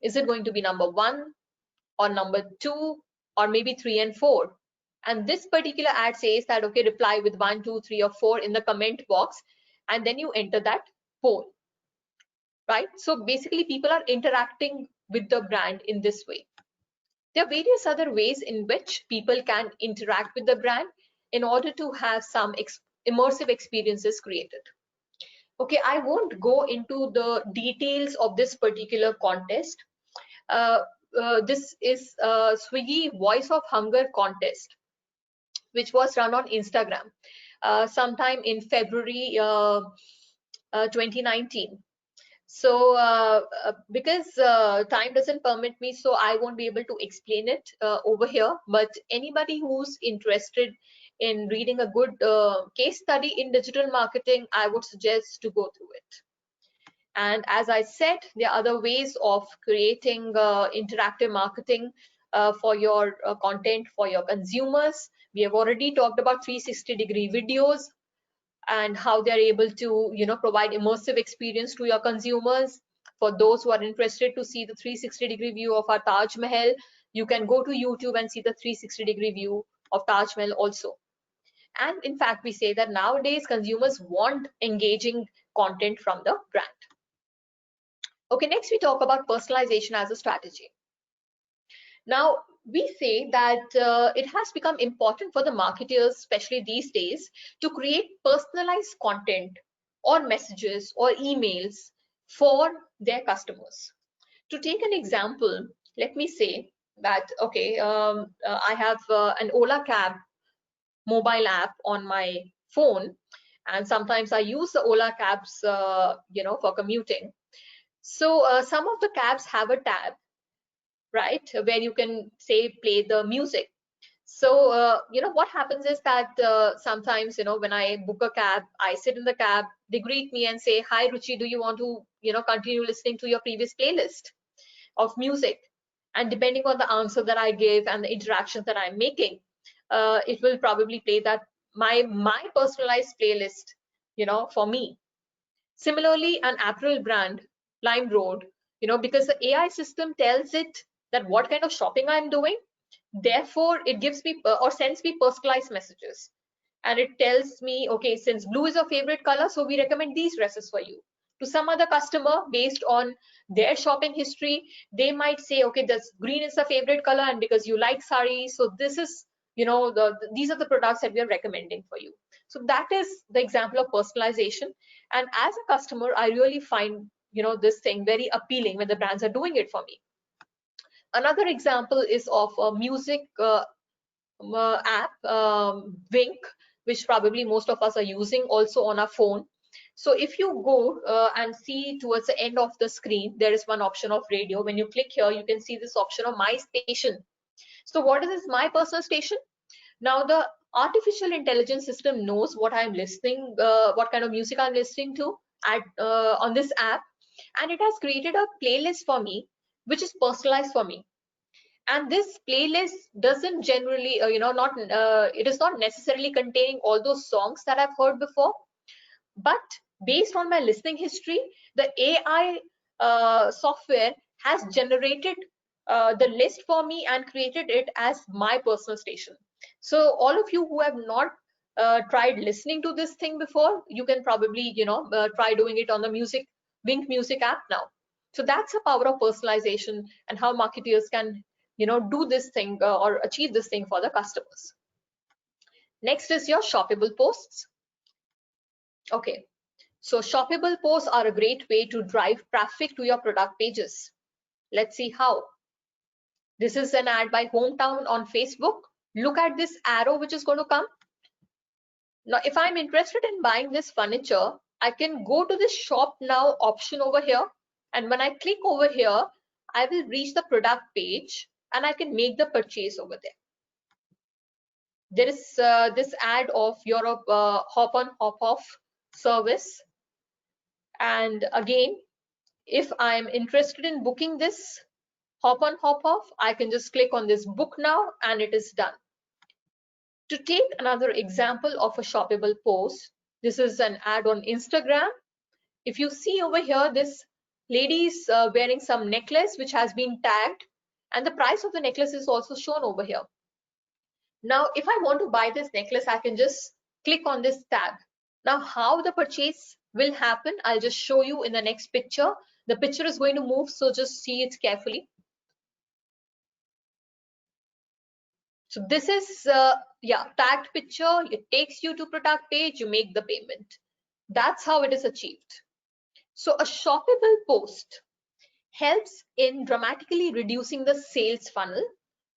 Is it going to be number 1 or number 2 or maybe 3 and 4? And this particular ad says that, okay, reply with 1, 2, 3 or 4 in the comment box, and then you enter that poll, right? So basically people are interacting with the brand in this way. There are various other ways in which people can interact with the brand in order to have some immersive experiences created. Okay, I won't go into the details of this particular contest. This is Swiggy Voice of Hunger contest, which was run on Instagram sometime in February 2019. So because time doesn't permit me, so I won't be able to explain it over here, but anybody who's interested in reading a good case study in digital marketing, I would suggest to go through it. And as I said, there are other ways of creating interactive marketing for your content for your consumers. We have already talked about 360-degree videos and how they're able to, provide immersive experience to your consumers. For those who are interested to see the 360-degree view of our Taj Mahal, you can go to YouTube and see the 360-degree view of Taj Mahal also. And in fact, we say that nowadays consumers want engaging content from the brand. Okay, next we talk about personalization as a strategy. Now, we say that it has become important for the marketers, especially these days, to create personalized content or messages or emails for their customers. To take an example, let me say that, okay, I have an Ola Cab mobile app on my phone, and sometimes I use the Ola cabs, for commuting. So some of the cabs have a tab, right, where you can say play the music. So what happens is that sometimes when I book a cab, I sit in the cab, they greet me and say, "Hi Ruchi, do you want to continue listening to your previous playlist of music?" And depending on the answer that I give and the interactions that I'm making, it will probably play that my personalized playlist, for me. Similarly, an apparel brand, Limeroad, because the AI system tells it that what kind of shopping I'm doing, therefore it gives me or sends me personalized messages, and it tells me, okay, since blue is your favorite color, so we recommend these dresses for you. To some other customer, based on their shopping history, they might say, okay, this green is the favorite color, and because you like saris, so this is these are the products that we are recommending for you. So that is the example of personalization. And as a customer, I really find this thing very appealing when the brands are doing it for me. Another example is of a music app, Wink, which probably most of us are using also on our phone. So if you go and see towards the end of the screen, there is one option of radio. When you click here, you can see this option of my station. So what is this my personal station? Now the artificial intelligence system knows what I'm listening, what kind of music I'm listening to on this app, and it has created a playlist for me, which is personalized for me. And this playlist doesn't generally not it is not necessarily containing all those songs that I've heard before, but based on my listening history, the AI software has generated the list for me and created it as my personal station. So all of you who have not tried listening to this thing before, you can probably try doing it on the Wink music app now. So that's the power of personalization and how marketers can do this thing or achieve this thing for the customers. Next is your shoppable posts. Okay, so shoppable posts are a great way to drive traffic to your product pages. Let's see how. This is an ad by Hometown on Facebook. Look at this arrow which is going to come. Now, if I'm interested in buying this furniture, I can go to the shop now option over here. And when I click over here, I will reach the product page and I can make the purchase over there. There is this ad of Europe hop on hop off service. And again, if I'm interested in booking this hop on hop off, I can just click on this book now and it is done. To take another example of a shoppable post, this is an ad on Instagram. If you see over here, this lady is wearing some necklace which has been tagged, and the price of the necklace is also shown over here. Now, if I want to buy this necklace, I can just click on this tab. Now, how the purchase will happen, I'll just show you in the next picture. The picture is going to move, so just see it carefully. So this is, tagged picture. It takes you to product page, you make the payment. That's how it is achieved. So a shoppable post helps in dramatically reducing the sales funnel,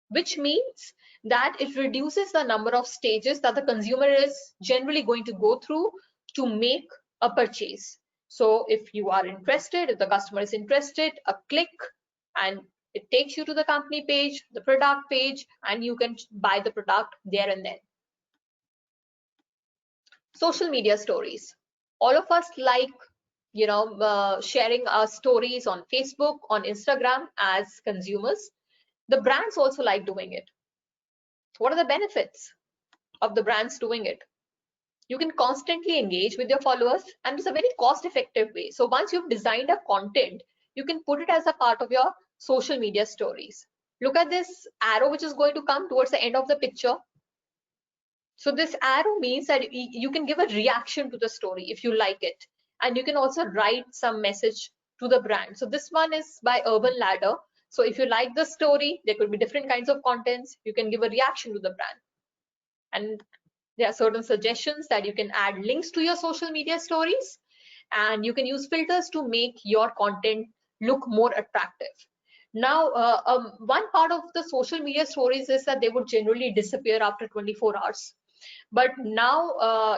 which means that it reduces the number of stages that the consumer is generally going to go through to make a purchase. So if you are interested, if the customer is interested, a click and it takes you to the company page, the product page, and you can buy the product there and then. Social media stories. All of us like sharing our stories on Facebook, on Instagram as consumers. The brands also like doing it. What are the benefits of the brands doing it? You can constantly engage with your followers, and it's a very cost-effective way. So once you've designed a content, you can put it as a part of your social media stories. Look at this arrow which is going to come towards the end of the picture. So this arrow means that you can give a reaction to the story if you like it, and you can also write some message to the brand. So this one is by Urban Ladder. So if you like the story, there could be different kinds of contents. You can give a reaction to the brand, and there are certain suggestions that you can add links to your social media stories, and you can use filters to make your content look more attractive. Now, one part of the social media stories is that they would generally disappear after 24 hours. But now,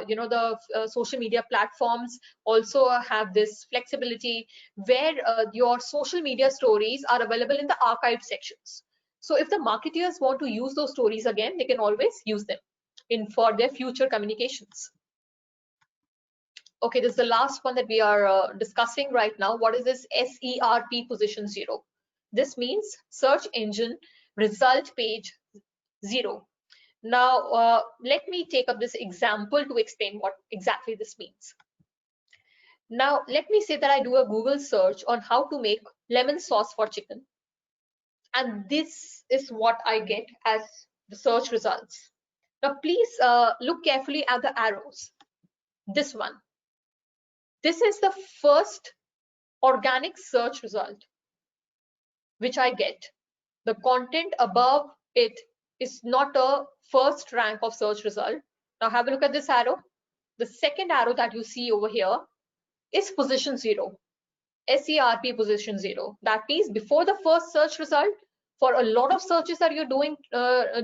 the social media platforms also have this flexibility where your social media stories are available in the archive sections. So if the marketeers want to use those stories again, they can always use them in for their future communications. Okay, this is the last one that we are discussing right now. What is this SERP position 0? This means search engine result page 0. Now, let me take up this example to explain what exactly this means. Now, let me say that I do a Google search on how to make lemon sauce for chicken. And this is what I get as the search results. Now, please look carefully at the arrows. This one. This is the first organic search result which I get. The content above it is not a first rank of search result. Now have a look at this arrow. The second arrow that you see over here is position 0, SERP position 0. That means before the first search result, for a lot of searches that you're doing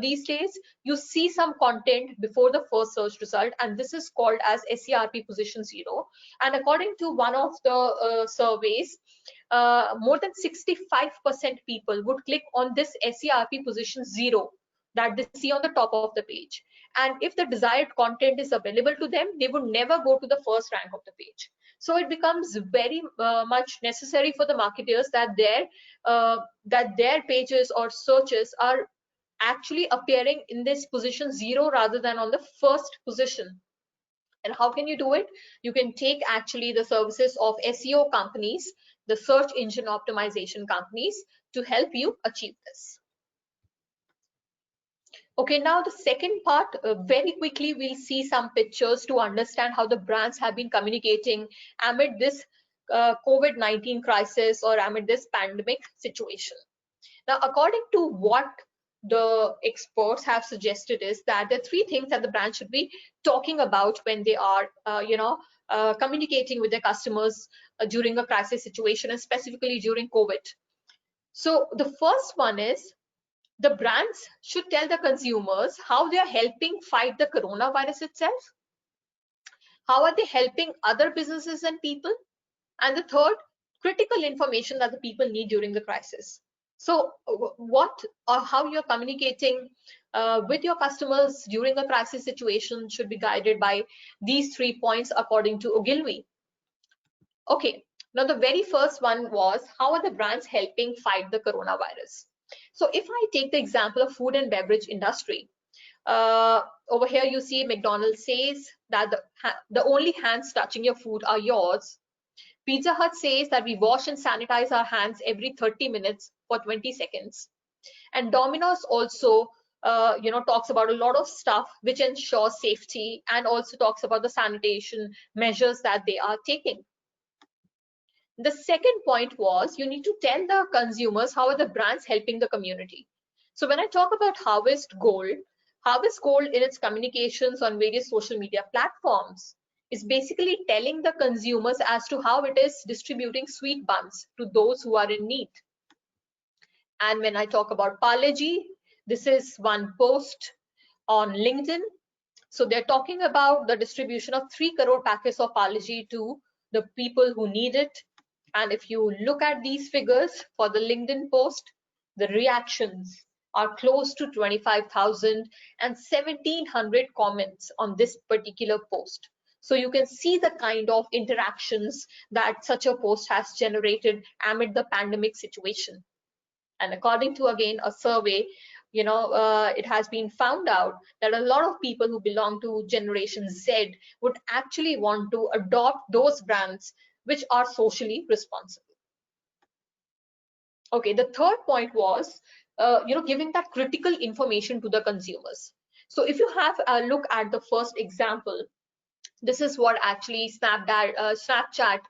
these days, you see some content before the first search result, and this is called as SERP position 0. And according to one of the surveys, more than 65% people would click on this SERP position 0 that they see on the top of the page. And if the desired content is available to them, they would never go to the first rank of the page. So it becomes very much necessary for the marketers that their pages or searches are actually appearing in this position 0 rather than on the first position. And how can you do it? You can take actually the services of SEO companies, the search engine optimization companies, to help you achieve this. Okay, now the second part, very quickly we'll see some pictures to understand how the brands have been communicating amid this COVID-19 crisis or amid this pandemic situation. Now, according to what the experts have suggested is that there are three things that the brand should be talking about when they are, communicating with their customers during a crisis situation, and specifically during COVID. So the first one is the brands should tell the consumers how they are helping fight the coronavirus itself. How are they helping other businesses and people? And the third, critical information that the people need during the crisis. So what or how you're communicating with your customers during a crisis situation should be guided by these 3 points according to Ogilvy. Okay, now the very first one was, how are the brands helping fight the coronavirus? So if I take the example of food and beverage industry, over here you see McDonald's says that the only hands touching your food are yours. Pizza Hut says that we wash and sanitize our hands every 30 minutes for 20 seconds. And Domino's also talks about a lot of stuff which ensures safety and also talks about the sanitation measures that they are taking. The second point was, you need to tell the consumers how are the brands helping the community. So when I talk about Harvest Gold in its communications on various social media platforms is basically telling the consumers as to how it is distributing sweet buns to those who are in need. And when I talk about Parle-G, this is one post on LinkedIn. So they're talking about the distribution of 3 crore packets of Parle-G to the people who need it. And if you look at these figures for the LinkedIn post, the reactions are close to 25,000 and 1,700 comments on this particular post. So you can see the kind of interactions that such a post has generated amid the pandemic situation. And according to, again, a survey, it has been found out that a lot of people who belong to Generation Z would actually want to adopt those brands which are socially responsible. Okay, the third point was, giving that critical information to the consumers. So if you have a look at the first example, this is what actually Snapchat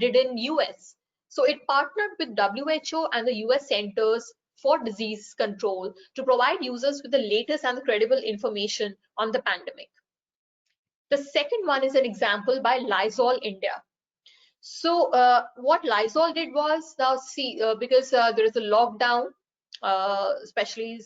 did in US. So it partnered with WHO and the US Centers for Disease Control to provide users with the latest and credible information on the pandemic. The second one is an example by Lysol India. So what Lysol did was, now see, because there is a lockdown especially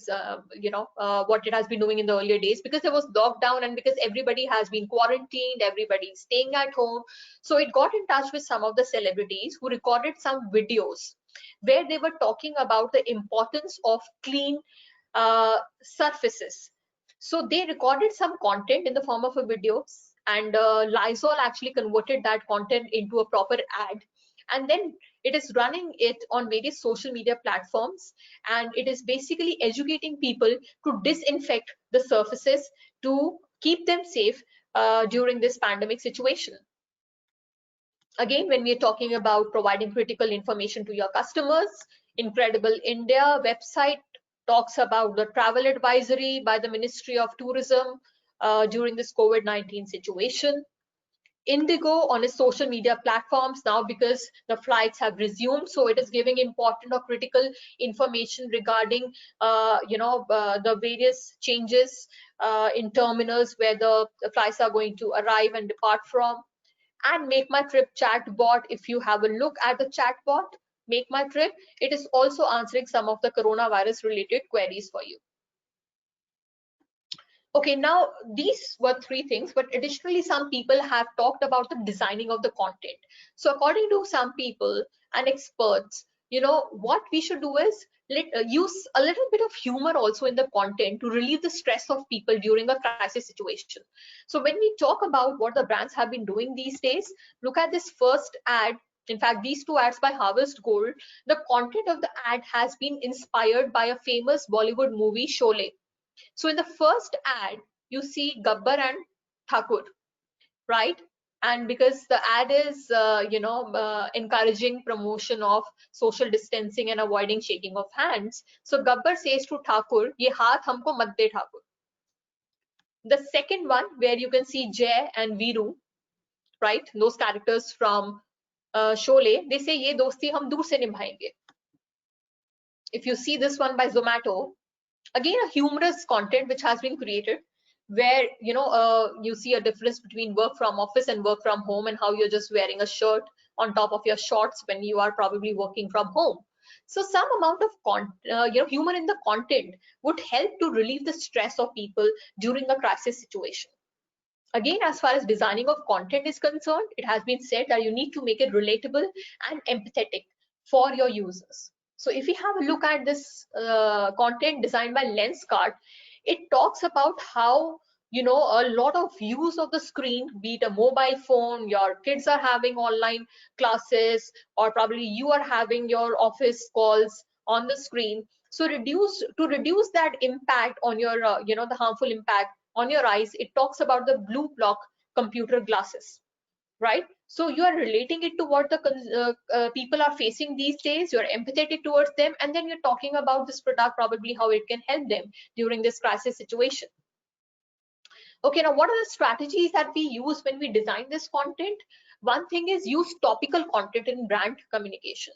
what it has been doing in the earlier days, because there was lockdown and because everybody has been quarantined, everybody's staying at home. So it got in touch with some of the celebrities who recorded some videos where they were talking about the importance of clean surfaces. So they recorded some content in the form of a video, and Lysol actually converted that content into a proper ad, and then it is running it on various social media platforms, and it is basically educating people to disinfect the surfaces to keep them safe during this pandemic situation. Again, when we are talking about providing critical information to your customers, Incredible India website talks about the travel advisory by the Ministry of Tourism during this COVID-19 situation. Indigo on its social media platforms now, because the flights have resumed, so it is giving important or critical information regarding the various changes in terminals where the flights are going to arrive and depart from. And Make My Trip chatbot, if you have a look at the chatbot Make My Trip, it is also answering some of the coronavirus related queries for you. Okay, now these were three things, but additionally some people have talked about the designing of the content. So according to some people and experts, what we should do is use a little bit of humor also in the content to relieve the stress of people during a crisis situation. So when we talk about what the brands have been doing these days, look at this first ad. In fact, these two ads by Harvest Gold, the content of the ad has been inspired by a famous Bollywood movie, Sholay. So in the first ad, you see Gabbar and Thakur, right? And because the ad is, encouraging promotion of social distancing and avoiding shaking of hands, so Gabbar says to Thakur, "Ye haath humko mat de Thakur." The second one, where you can see Jay and Viru, right? Those characters from Sholay, they say, "Ye dosti hum dur se nibhayenge." If you see this one by Zomato, again a humorous content which has been created, where you see a difference between work from office and work from home, and how you're just wearing a shirt on top of your shorts when you are probably working from home. So some amount of humor in the content would help to relieve the stress of people during a crisis situation. Again, as far as designing of content is concerned, it has been said that you need to make it relatable and empathetic for your users. So if we have a look at this content designed by Lenskart, it talks about how a lot of use of the screen, be it a mobile phone, your kids are having online classes, or probably you are having your office calls on the screen. So reduce that impact on your the harmful impact on your eyes, it talks about the blue block computer glasses, right? So you are relating it to what the people are facing these days, you're empathetic towards them, and then you're talking about this product, probably how it can help them during this crisis situation. Okay, now what are the strategies that we use when we design this content? One thing is use topical content in brand communication,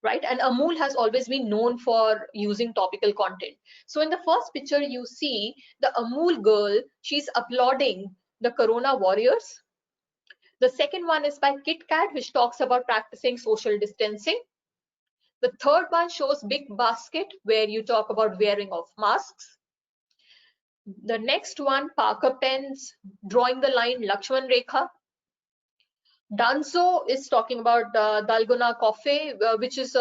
right? And Amul has always been known for using topical content. So in the first picture, you see the Amul girl, she's applauding the Corona warriors. The second one is by Kit Kat, which talks about practicing social distancing. The third one shows Big Basket, where you talk about wearing of masks. The next one, Parker Pens, drawing the line Lakshman Rekha. Danzo is talking about Dalgona coffee, which is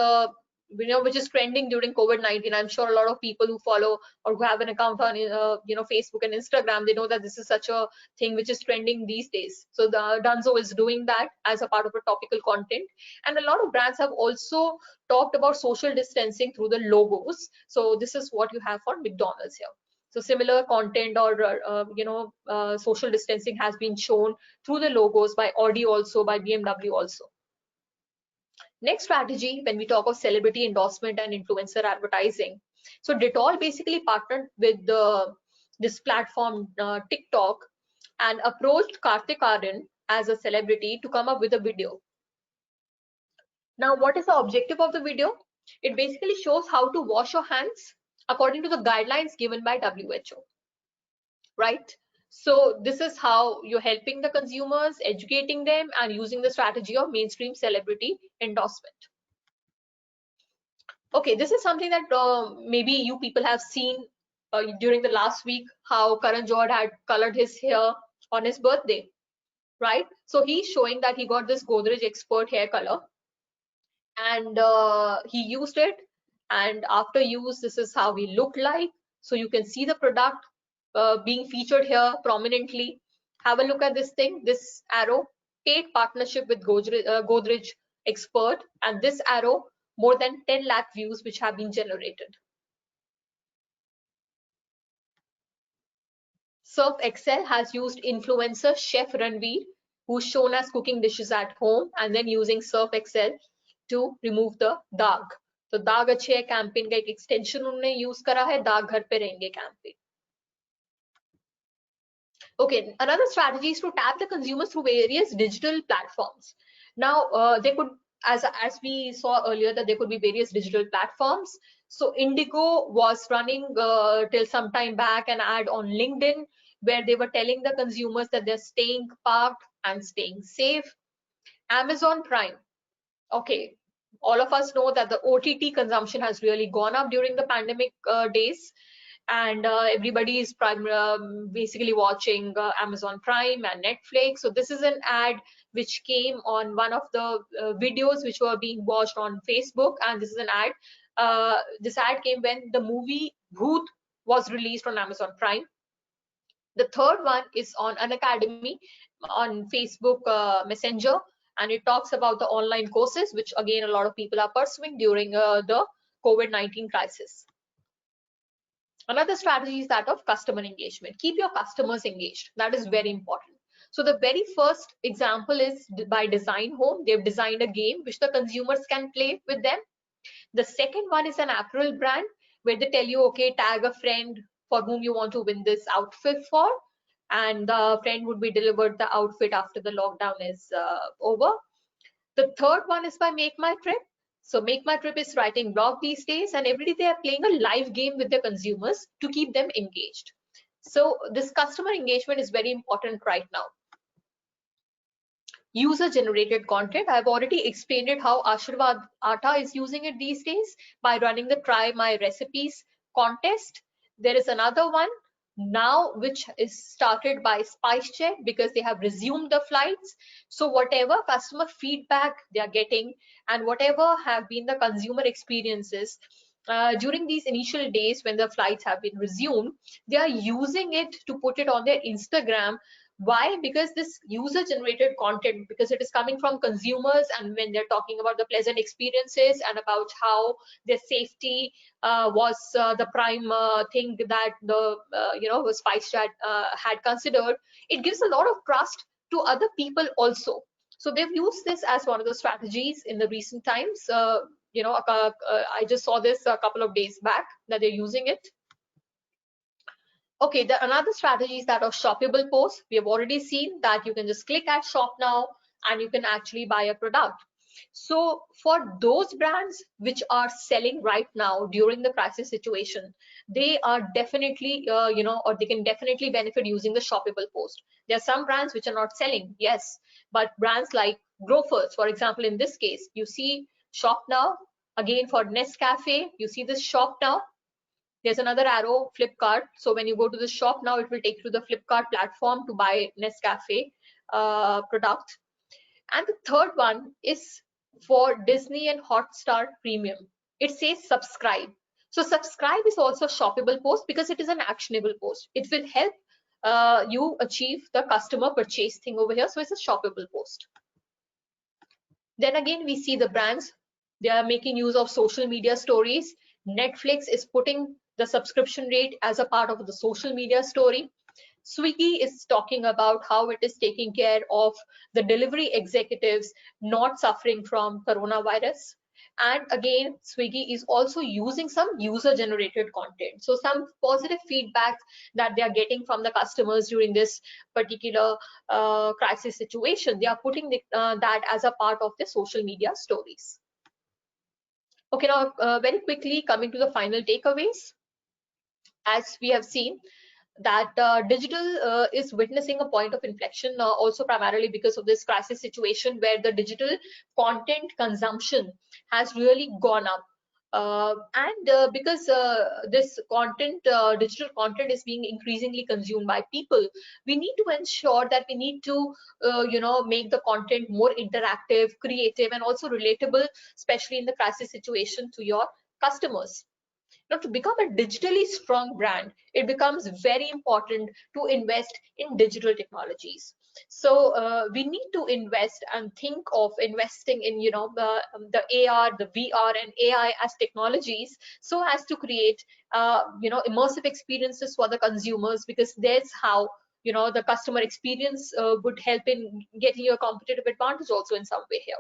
which is trending during COVID-19. I'm sure a lot of people who follow or who have an account on Facebook and Instagram, they know that this is such a thing which is trending these days. So the Danzo is doing that as a part of a topical content, and a lot of brands have also talked about social distancing through the logos. So this is what you have for McDonald's here. So similar content or social distancing has been shown through the logos by Audi, also by BMW also. Next strategy, when we talk of celebrity endorsement and influencer advertising. So Dettol basically partnered with this platform TikTok and approached Kartik Aaryan as a celebrity to come up with a video. Now, what is the objective of the video? It basically shows how to wash your hands according to the guidelines given by WHO, right? So this is how you're helping the consumers, educating them, and using the strategy of mainstream celebrity endorsement. Okay, this is something that maybe you people have seen during the last week, how Karan Johar had colored his hair on his birthday, right? So he's showing that he got this Godrej Expert hair color, and he used it, and after use, this is how he looked like. So you can see the product being featured here prominently. Have a look at this thing, this arrow, paid partnership with Godrej Expert, and this arrow, more than 10 lakh views which have been generated. Surf Excel has used influencer Chef Ranveer, who's shown us cooking dishes at home and then using Surf Excel to remove the दाग. तो दाग अच्छे है campaign का एक extension उन्होंने use करा है, दाग घर पे रहेंगे campaign. Okay, another strategy is to tap the consumers through various digital platforms. Now, they could, as we saw earlier, that there could be various digital platforms. So Indigo was running till some time back an ad on LinkedIn where they were telling the consumers that they're staying parked and staying safe. Amazon Prime. Okay, all of us know that the OTT consumption has really gone up during the pandemic days, and everybody is basically watching Amazon Prime and Netflix. So this is an ad which came on one of the videos which were being watched on Facebook, and this is an ad. This ad came when the movie Bhoot was released on Amazon Prime. The third one is on an academy on Facebook Messenger, and it talks about the online courses, which again a lot of people are pursuing during the COVID-19 crisis. Another strategy is that of customer engagement. Keep your customers engaged. That is very important. So the very first example is by Design Home. They've designed a game which the consumers can play with them. The second one is an apparel brand where they tell you, okay, tag a friend for whom you want to win this outfit for, and the friend would be delivered the outfit after the lockdown is over. The third one is by Make My Trip. So Make My Trip is writing blog these days, and every day they are playing a live game with their consumers to keep them engaged. So this customer engagement is very important right now. User generated content. I've already explained it how Ashirwad Atta is using it these days by running the Try My Recipes contest. There is another one now which is started by SpiceJet because they have resumed the flights. So whatever customer feedback they are getting and whatever have been the consumer experiences during these initial days when the flights have been resumed, they are using it to put it on their Instagram. Why? Because this user generated content, because it is coming from consumers, and when they're talking about the pleasant experiences and about how their safety was the prime thing that the SpiceJet had considered, it gives a lot of trust to other people also. So they've used this as one of the strategies in the recent times. I just saw this a couple of days back that they're using it. Okay, another strategy is that of shoppable posts. We have already seen that you can just click at shop now and you can actually buy a product. So for those brands which are selling right now during the crisis situation, they are definitely, or they can definitely benefit using the shoppable post. There are some brands which are not selling, yes, but brands like Grofers, for example, in this case, you see shop now. Again, for Nescafe, you see this shop now. There's another arrow, Flipkart. So when you go to the shop now, it will take you to the Flipkart platform to buy Nescafe product. And the third one is for Disney and Hotstar Premium. It says subscribe. So subscribe is also a shoppable post because it is an actionable post. It will help you achieve the customer purchase thing over here. So it's a shoppable post. Then again, we see the brands. They are making use of social media stories. Netflix is putting the subscription rate as a part of the social media story. Swiggy is talking about how it is taking care of the delivery executives not suffering from coronavirus. And again, Swiggy is also using some user generated content. So some positive feedback that they are getting from the customers during this particular crisis situation, they are putting that as a part of the social media stories. Okay, now very quickly coming to the final takeaways. As we have seen, that digital is witnessing a point of inflection, also primarily because of this crisis situation where the digital content consumption has really gone up. Because this content, digital content is being increasingly consumed by people, we need to ensure that we need to, make the content more interactive, creative, and also relatable, especially in the crisis situation to your customers. Now, to become a digitally strong brand, it becomes very important to invest in digital technologies. So we need to invest and think of investing in, the AR, the VR, and AI as technologies, so as to create, immersive experiences for the consumers, because that's how, the customer experience would help in getting your competitive advantage also in some way here.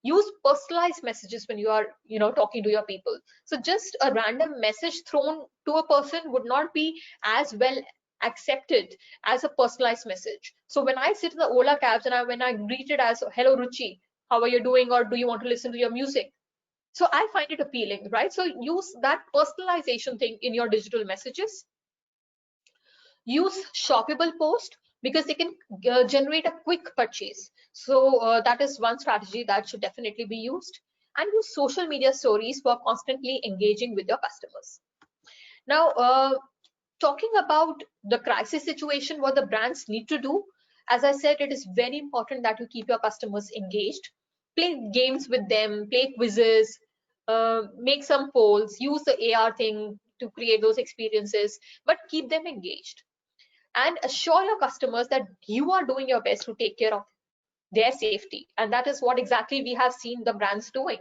Use personalized messages when you are, talking to your people. So just a random message thrown to a person would not be as well accepted as a personalized message. So when I sit in the Ola cabs and when I greet it as hello Ruchi, how are you doing, or do you want to listen to your music, so I find it appealing, right? So use that personalization thing in your digital messages. Use shoppable post, because they can generate a quick purchase. So that is one strategy that should definitely be used. And use social media stories for constantly engaging with your customers. Now, talking about the crisis situation, what the brands need to do, as I said, it is very important that you keep your customers engaged. Play games with them, play quizzes, make some polls, use the AR thing to create those experiences, but keep them engaged, and assure your customers that you are doing your best to take care of their safety. And that is what exactly we have seen the brands doing.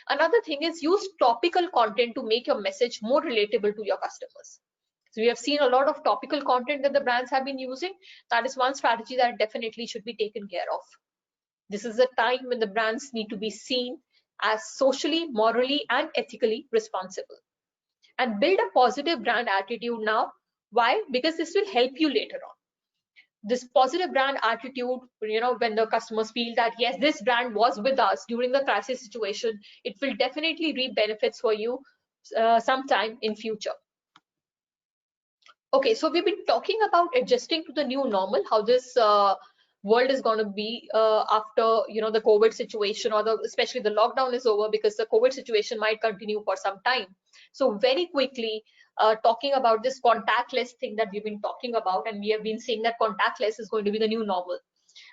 Another thing is use topical content to make your message more relatable to your customers. So we have seen a lot of topical content that the brands have been using. That is one strategy that definitely should be taken care of. This is a time when the brands need to be seen as socially, morally, and ethically responsible. And build a positive brand attitude now. Why? Because this will help you later on. This positive brand attitude, when the customers feel that yes, this brand was with us during the crisis situation, it will definitely reap benefits for you sometime in future. Okay, so we've been talking about adjusting to the new normal, how this world is going to be after the COVID situation, or especially the lockdown is over, because the COVID situation might continue for some time. So very quickly, talking about this contactless thing that we've been talking about, and we have been saying that contactless is going to be the new normal,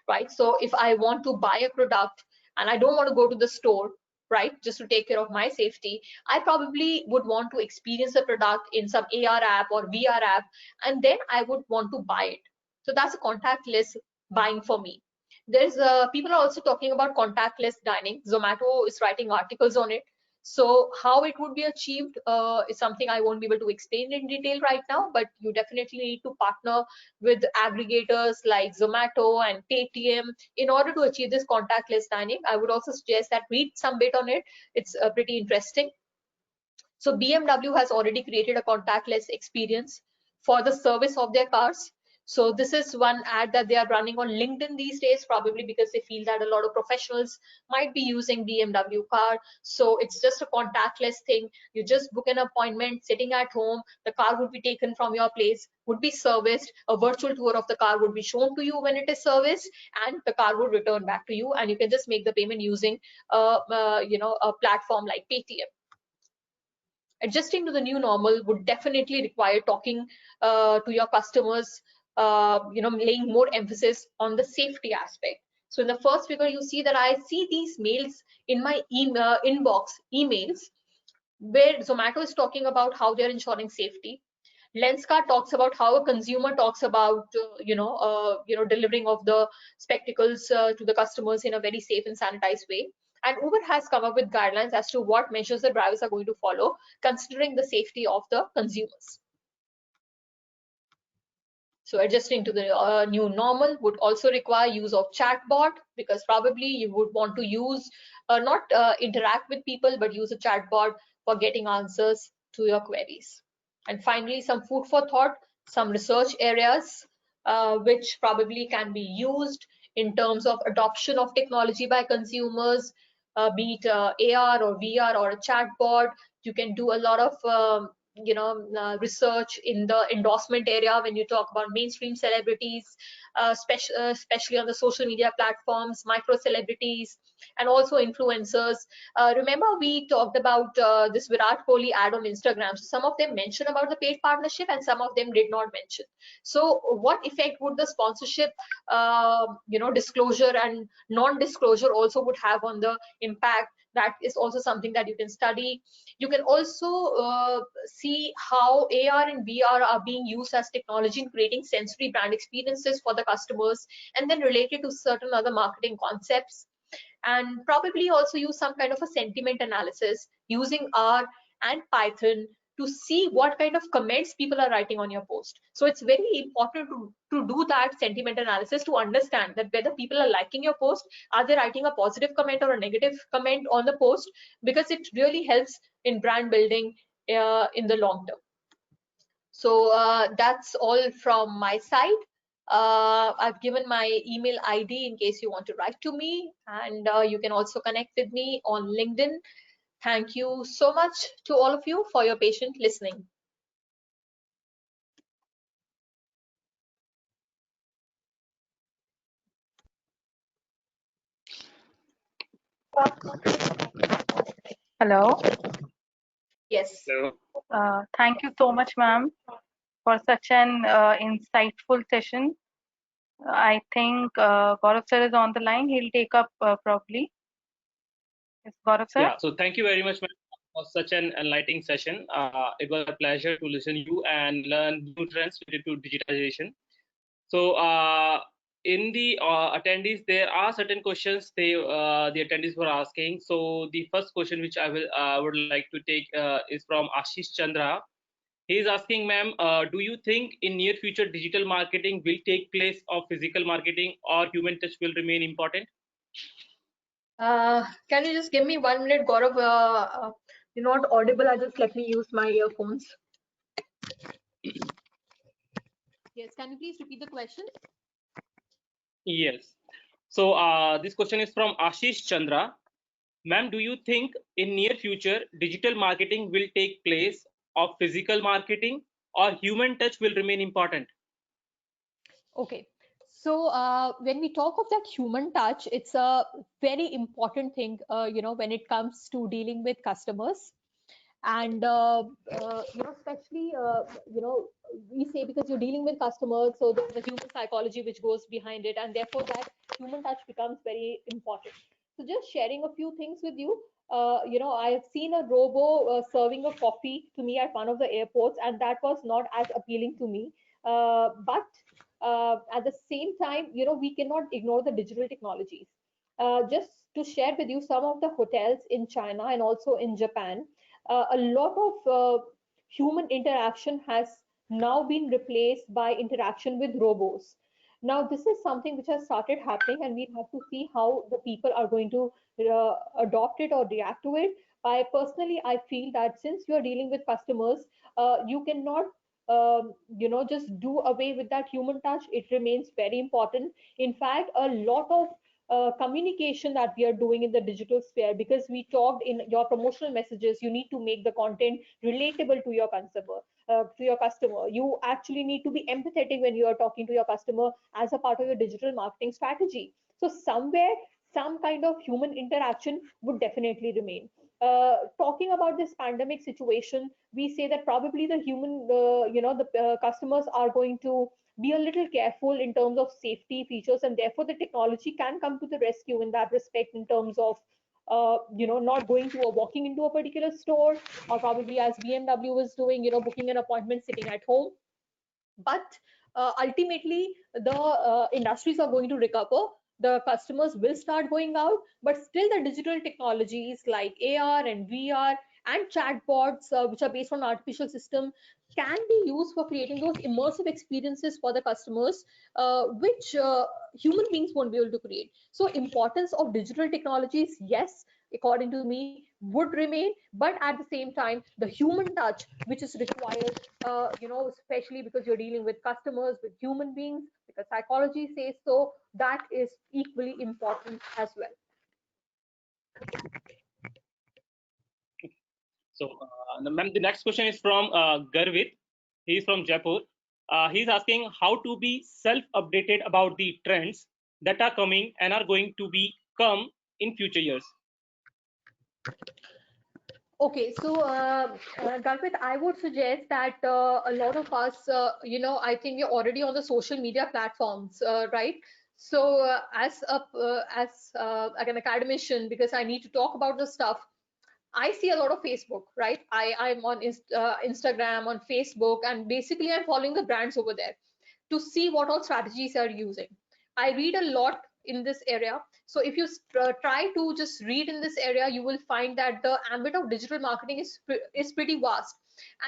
right? So if I want to buy a product and I don't want to go to the store, right, just to take care of my safety, I probably would want to experience the product in some AR app or VR app, and then I would want to buy it. So that's a contactless buying for me. There's people are also talking about contactless dining. Zomato is writing articles on it. So how it would be achieved is something I won't be able to explain in detail right now, but you definitely need to partner with aggregators like Zomato and Paytm in order to achieve this contactless dining. I would also suggest that read some bit on it. It's pretty interesting. So BMW has already created a contactless experience for the service of their cars. So this is one ad that they are running on LinkedIn these days, probably because they feel that a lot of professionals might be using BMW car. So it's just a contactless thing. You just book an appointment, sitting at home, the car would be taken from your place, would be serviced, a virtual tour of the car would be shown to you when it is serviced, and the car would return back to you, and you can just make the payment using a platform like Paytm. Adjusting to the new normal would definitely require talking to your customers, laying more emphasis on the safety aspect. So in the first figure, you see that I see these mails in my emails, where Zomato is talking about how they're ensuring safety. Lenskart talks about how a consumer talks about, delivering of the spectacles to the customers in a very safe and sanitized way. And Uber has come up with guidelines as to what measures the drivers are going to follow, considering the safety of the consumers. So adjusting to the new normal would also require use of chatbot, because probably you would want to use, not interact with people, but use a chatbot for getting answers to your queries. And finally, some food for thought, some research areas which probably can be used in terms of adoption of technology by consumers, be it AR or VR or a chatbot. You can do a lot of research in the endorsement area when you talk about mainstream celebrities, especially on the social media platforms, micro celebrities, and also influencers. Remember we talked about this Virat Kohli ad on Instagram. So some of them mentioned about the paid partnership and some of them did not mention. So what effect would the sponsorship, disclosure and non-disclosure also would have on the impact? That is also something that you can study. You can also see how AR and VR are being used as technology in creating sensory brand experiences for the customers, and then related to certain other marketing concepts. And probably also use some kind of a sentiment analysis using R and Python to see what kind of comments people are writing on your post. So it's very important to do that sentiment analysis to understand that whether people are liking your post, are they writing a positive comment or a negative comment on the post, because it really helps in brand building in the long term. So that's all from my side. I've given my email ID in case you want to write to me, and you can also connect with me on LinkedIn. Thank you so much to all of you for your patient listening. Hello. Yes. Hello. Thank you so much, ma'am, for such an insightful session. I think Gaurav sir is on the line. He'll take up probably. Yes, Gaurav sir. Yeah, so thank you very much, ma'am, for such an enlightening session. It was a pleasure to listen to you and learn new trends related to digitization. So, in the attendees, there are certain questions the attendees were asking. So, the first question which I would like to take is from Ashish Chandra. He is asking, ma'am, do you think in near future digital marketing will take place of physical marketing, or human touch will remain important? Can you just give me 1 minute, Gaurav? You're not audible. Just let me use my earphones. Yes, can you please repeat the question? Yes. So, this question is from Ashish Chandra. Ma'am, do you think in near future digital marketing will take place of physical marketing, or human touch will remain important? Okay. So when we talk of that human touch, it's a very important thing, when it comes to dealing with customers. And especially we say because you're dealing with customers, so there's a human psychology which goes behind it, and therefore that human touch becomes very important. So just sharing a few things with you. I have seen a robo serving a coffee to me at one of the airports, and that was not as appealing to me. But at the same time, we cannot ignore the digital technologies. Just to share with you some of the hotels in China and also in Japan, a lot of human interaction has now been replaced by interaction with robots. Now, this is something which has started happening, and we have to see how the people are going to adopt it or react to it. I personally, I feel that since you are dealing with customers, you cannot, just do away with that human touch. It remains very important. In fact, a lot of communication that we are doing in the digital sphere, because we talked in your promotional messages, you need to make the content relatable to your customer. You actually need to be empathetic when you are talking to your customer as a part of your digital marketing strategy. So somewhere some kind of human interaction would definitely remain. Talking about this pandemic situation, we say that probably the human the customers are going to be a little careful in terms of safety features, and therefore the technology can come to the rescue in that respect, in terms of not going to or walking into a particular store, or probably as BMW is doing, booking an appointment sitting at home. But ultimately the industries are going to recover, the customers will start going out, but still the digital technologies like AR and VR and chatbots, which are based on artificial system, can be used for creating those immersive experiences for the customers, which human beings won't be able to create. So importance of digital technologies, yes, according to me, would remain, but at the same time the human touch which is required, especially because you're dealing with customers, with human beings, because psychology says so, that is equally important as well. So, ma'am, the next question is from Garvit. He's from Jaipur. He's asking how to be self-updated about the trends that are coming and are going to be come in future years. Okay, so Galpit, I would suggest that a lot of us, I think we're already on the social media platforms, right? So as an academician, because I need to talk about the stuff, I see a lot of Facebook, right? I'm on Instagram, on Facebook, and basically I'm following the brands over there to see what all strategies are using. I read a lot in this area. So if you try to just read in this area, you will find that the ambit of digital marketing is pretty vast.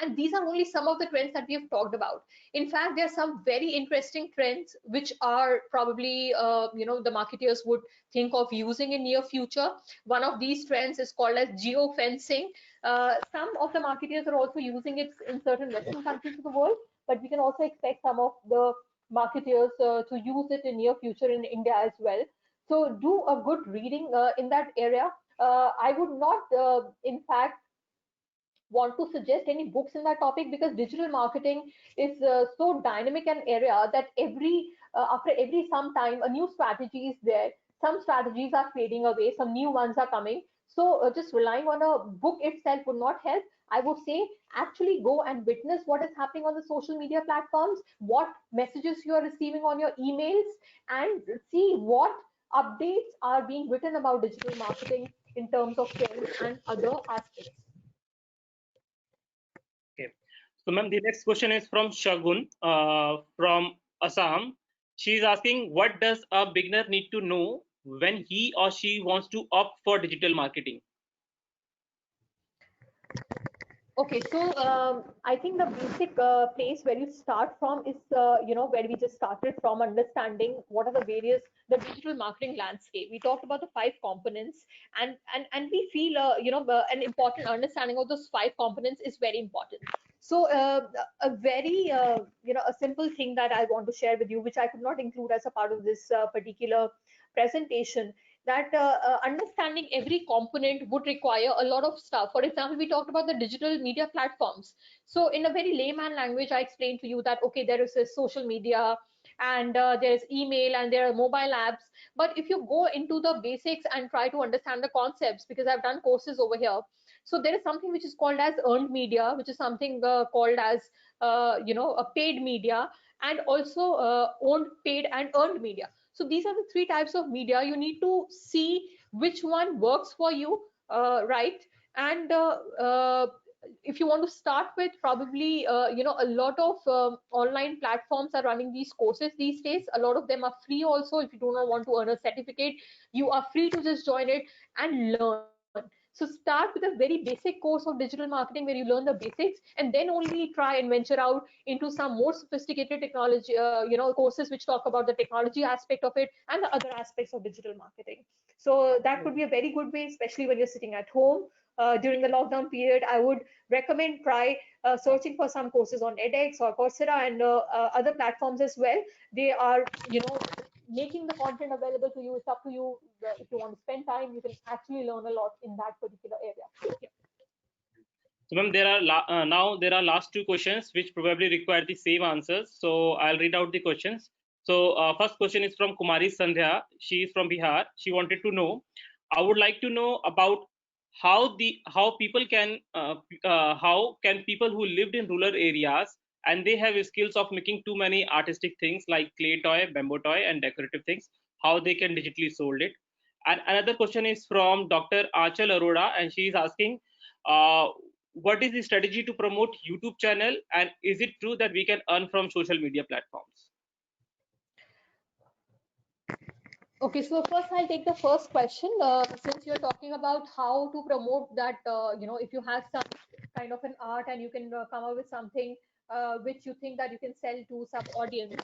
And these are only some of the trends that we have talked about. In fact, there are some very interesting trends which are probably, the marketers would think of using in near future. One of these trends is called as geofencing. Some of the marketers are also using it in certain Western countries of the world, but we can also expect some of the marketers to use it in near future in India as well. So do a good reading in that area. I would not, in fact, want to suggest any books in that topic because digital marketing is so dynamic an area that after every some time a new strategy is there. Some strategies are fading away, some new ones are coming. So just relying on a book itself would not help. I would say actually go and witness what is happening on the social media platforms, what messages you are receiving on your emails, and see what updates are being written about digital marketing in terms of trends and other aspects. Okay. So, ma'am, the next question is from Shagun from Assam. She's asking, what does a beginner need to know when he or she wants to opt for digital marketing? Okay, so I think the basic place where you start from is, where we just started from, understanding what are the digital marketing landscape. We talked about the five components, and we feel, an important understanding of those five components is very important. So a very, a simple thing that I want to share with you, which I could not include as a part of this particular presentation, that understanding every component would require a lot of stuff. For example, we talked about the digital media platforms. So in a very layman language, I explained to you that, okay, there is a social media, and there is email, and there are mobile apps. But if you go into the basics and try to understand the concepts, because I've done courses over here, so there is something which is called as earned media, which is something called as, a paid media, and also owned, paid, and earned media. So these are the three types of media. You need to see which one works for you, right? And if you want to start with, probably, a lot of online platforms are running these courses these days. A lot of them are free also. If you do not want to earn a certificate, you are free to just join it and learn. So start with a very basic course of digital marketing where you learn the basics, and then only try and venture out into some more sophisticated technology, courses which talk about the technology aspect of it and the other aspects of digital marketing. So that could be a very good way, especially when you're sitting at home. During the lockdown period, I would recommend try searching for some courses on edX or Coursera and other platforms as well. They are, making the content available to you. It's up to you. If you want to spend time, you can actually learn a lot in that particular area. Yeah. So, ma'am, now there are last two questions which probably require the same answers. So I'll read out the questions. So first question is from Kumari Sandhya. She is from Bihar. She wanted to know, I would like to know about how people can how can people who lived in rural areas and they have skills of making too many artistic things like clay toy, bamboo toy, and decorative things, how they can digitally sold it. And another question is from Dr. Achal Arora, and she is asking, uh, what is the strategy to promote YouTube channel, and is it true that we can earn from social media platforms? Okay, so first I'll take the first question. Since you're talking about how to promote that, if you have some kind of an art and you can come up with something which you think that you can sell to some audience,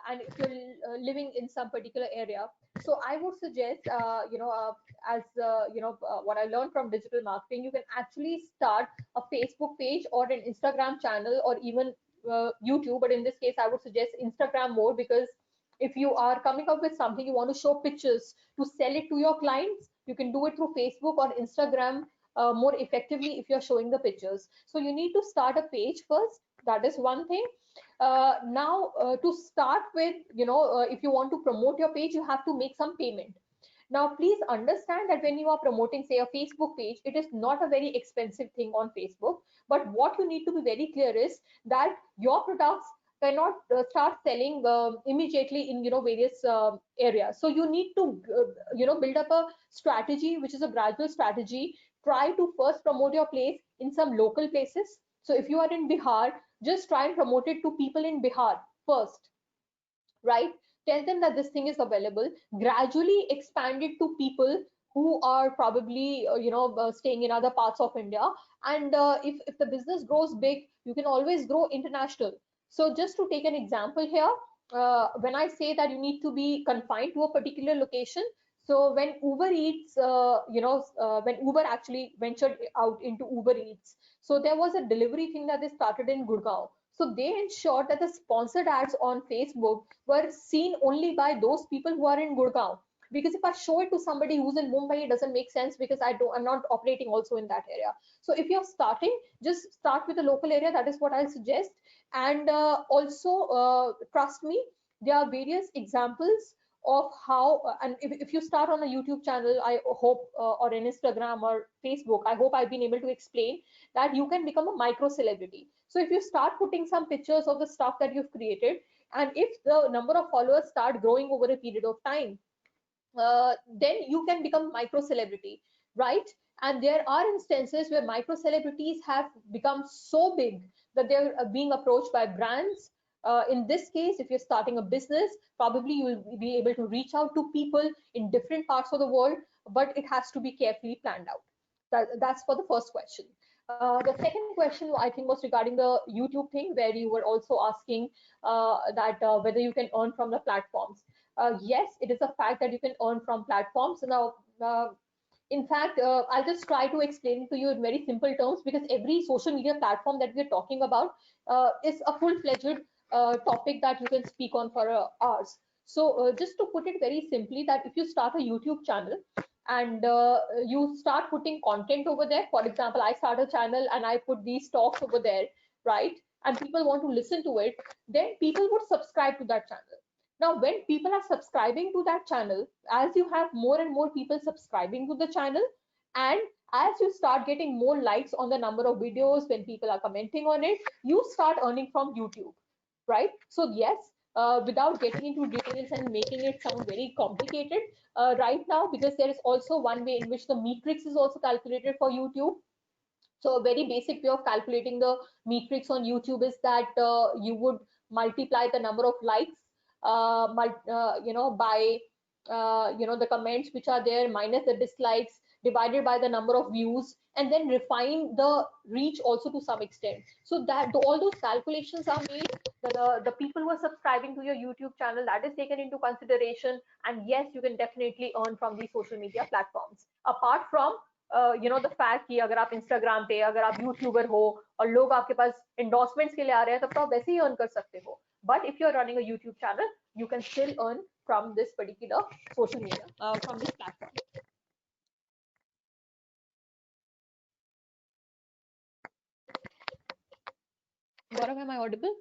and if you're living in some particular area, so I would suggest, as what I learned from digital marketing, you can actually start a Facebook page or an Instagram channel or even YouTube. But in this case, I would suggest Instagram more, because if you are coming up with something, you want to show pictures to sell it to your clients, you can do it through Facebook or Instagram more effectively if you're showing the pictures. So you need to start a page first. That is one thing. Now, to start with, if you want to promote your page, you have to make some payment. Now, please understand that when you are promoting, say, a Facebook page, it is not a very expensive thing on Facebook. But what you need to be very clear is that your products cannot start selling immediately in various areas. So you need to build up a strategy, which is a gradual strategy. Try to first promote your place in some local places. So if you are in Bihar, just try and promote it to people in Bihar first, right? Tell them that this thing is available. Gradually expand it to people who are probably staying in other parts of India. And if the business grows big, you can always grow international. So just to take an example here, when I say that you need to be confined to a particular location, so when Uber Eats, when Uber actually ventured out into Uber Eats, so there was a delivery thing that they started in Gurgaon. So they ensured that the sponsored ads on Facebook were seen only by those people who are in Gurgaon. Because if I show it to somebody who's in Mumbai, it doesn't make sense because I'm not operating also in that area. So if you're starting, just start with the local area. That is what I'll suggest. And also, trust me, there are various examples of how, and if you start on a YouTube channel, I hope, or an Instagram or Facebook, I hope I've been able to explain that you can become a micro celebrity. So if you start putting some pictures of the stuff that you've created, and if the number of followers start growing over a period of time, then you can become micro celebrity, right? And there are instances where micro celebrities have become so big that they're being approached by brands. In this case, if you're starting a business, probably you will be able to reach out to people in different parts of the world, but it has to be carefully planned out. That's for the first question. The second question, I think, was regarding the YouTube thing, where you were also asking that whether you can earn from the platforms. Yes, it is a fact that you can earn from platforms. Now, in fact, I'll just try to explain it to you in very simple terms, because every social media platform that we're talking about is a full-fledged topic that you can speak on for hours. So just to put it very simply, that if you start a YouTube channel and you start putting content over there, for example, I start a channel and I put these talks over there, right? And people want to listen to it, then people would subscribe to that channel. Now, when people are subscribing to that channel, as you have more and more people subscribing to the channel, and as you start getting more likes on the number of videos, when people are commenting on it, you start earning from YouTube, right? So yes, without getting into details and making it sound very complicated right now, because there is also one way in which the matrix is also calculated for YouTube. So a very basic way of calculating the metrics on YouTube is that you would multiply the number of likes, by the comments which are there minus the dislikes, divided by the number of views, and then refine the reach also to some extent. So that all those calculations are made. The people who are subscribing to your YouTube channel, that is taken into consideration. And yes, you can definitely earn from these social media platforms. Apart from the fact कि अगर आप Instagram पे, अगर आप YouTuber हो और लोग आपके पास एंडोर्समेंट्स के लिए आ रहे हैं, तब तो आप वैसे ही अर्न कर सकते हो. But if you are running a YouTube channel, you can still earn from this particular social media, from this platform. Gaurav, am I audible?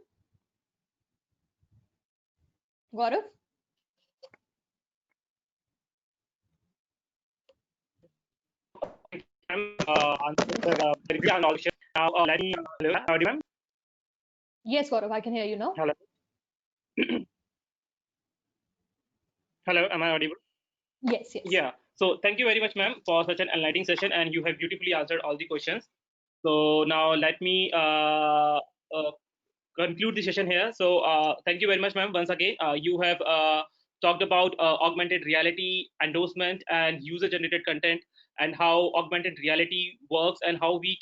Gaurav? Now, let me. Hello, ma'am. Yes, Gaurav, I can hear you now. Hello. Hello, am I audible? Yes, yes. Yeah. So thank you very much, ma'am, for such an enlightening session, and you have beautifully answered all the questions. So now let me conclude the session here. So thank you very much, ma'am. Once again, you have talked about augmented reality, endorsement, and user-generated content, and how augmented reality works, and how we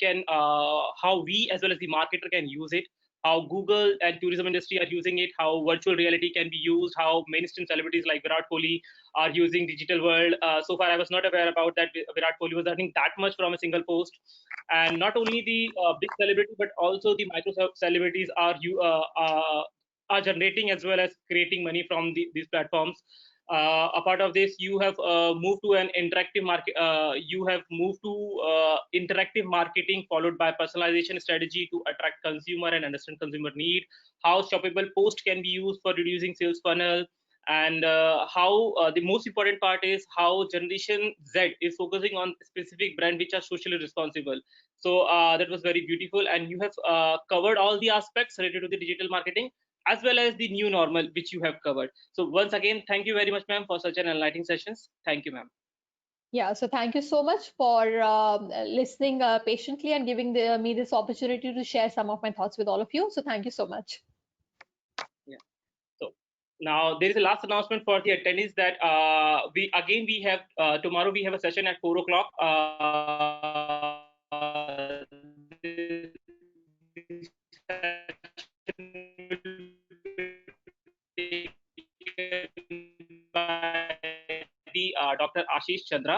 as well as the marketer can use it, how Google and tourism industry are using it, how virtual reality can be used, how mainstream celebrities like Virat Kohli are using digital world. So far, I was not aware about that Virat Kohli was earning that much from a single post. And not only the big celebrity, but also the micro celebrities are generating as well as creating money from these platforms. Apart of this, you have moved to an interactive market. You have moved to interactive marketing followed by personalization strategy to attract consumer and understand consumer need. How shoppable post can be used for reducing sales funnel, and how the most important part is how Generation Z is focusing on specific brand which are socially responsible. So that was very beautiful, and you have covered all the aspects related to the digital marketing as well as the new normal which you have covered. So once again, thank you very much, ma'am, for such an enlightening sessions. Thank you, ma'am. Yeah, so thank you so much for listening patiently and giving me this opportunity to share some of my thoughts with all of you. So thank you so much. Yeah. So now there is a last announcement for the attendees that we have tomorrow we have a session at 4 o'clock. This session by the Dr. Ashish Chandra.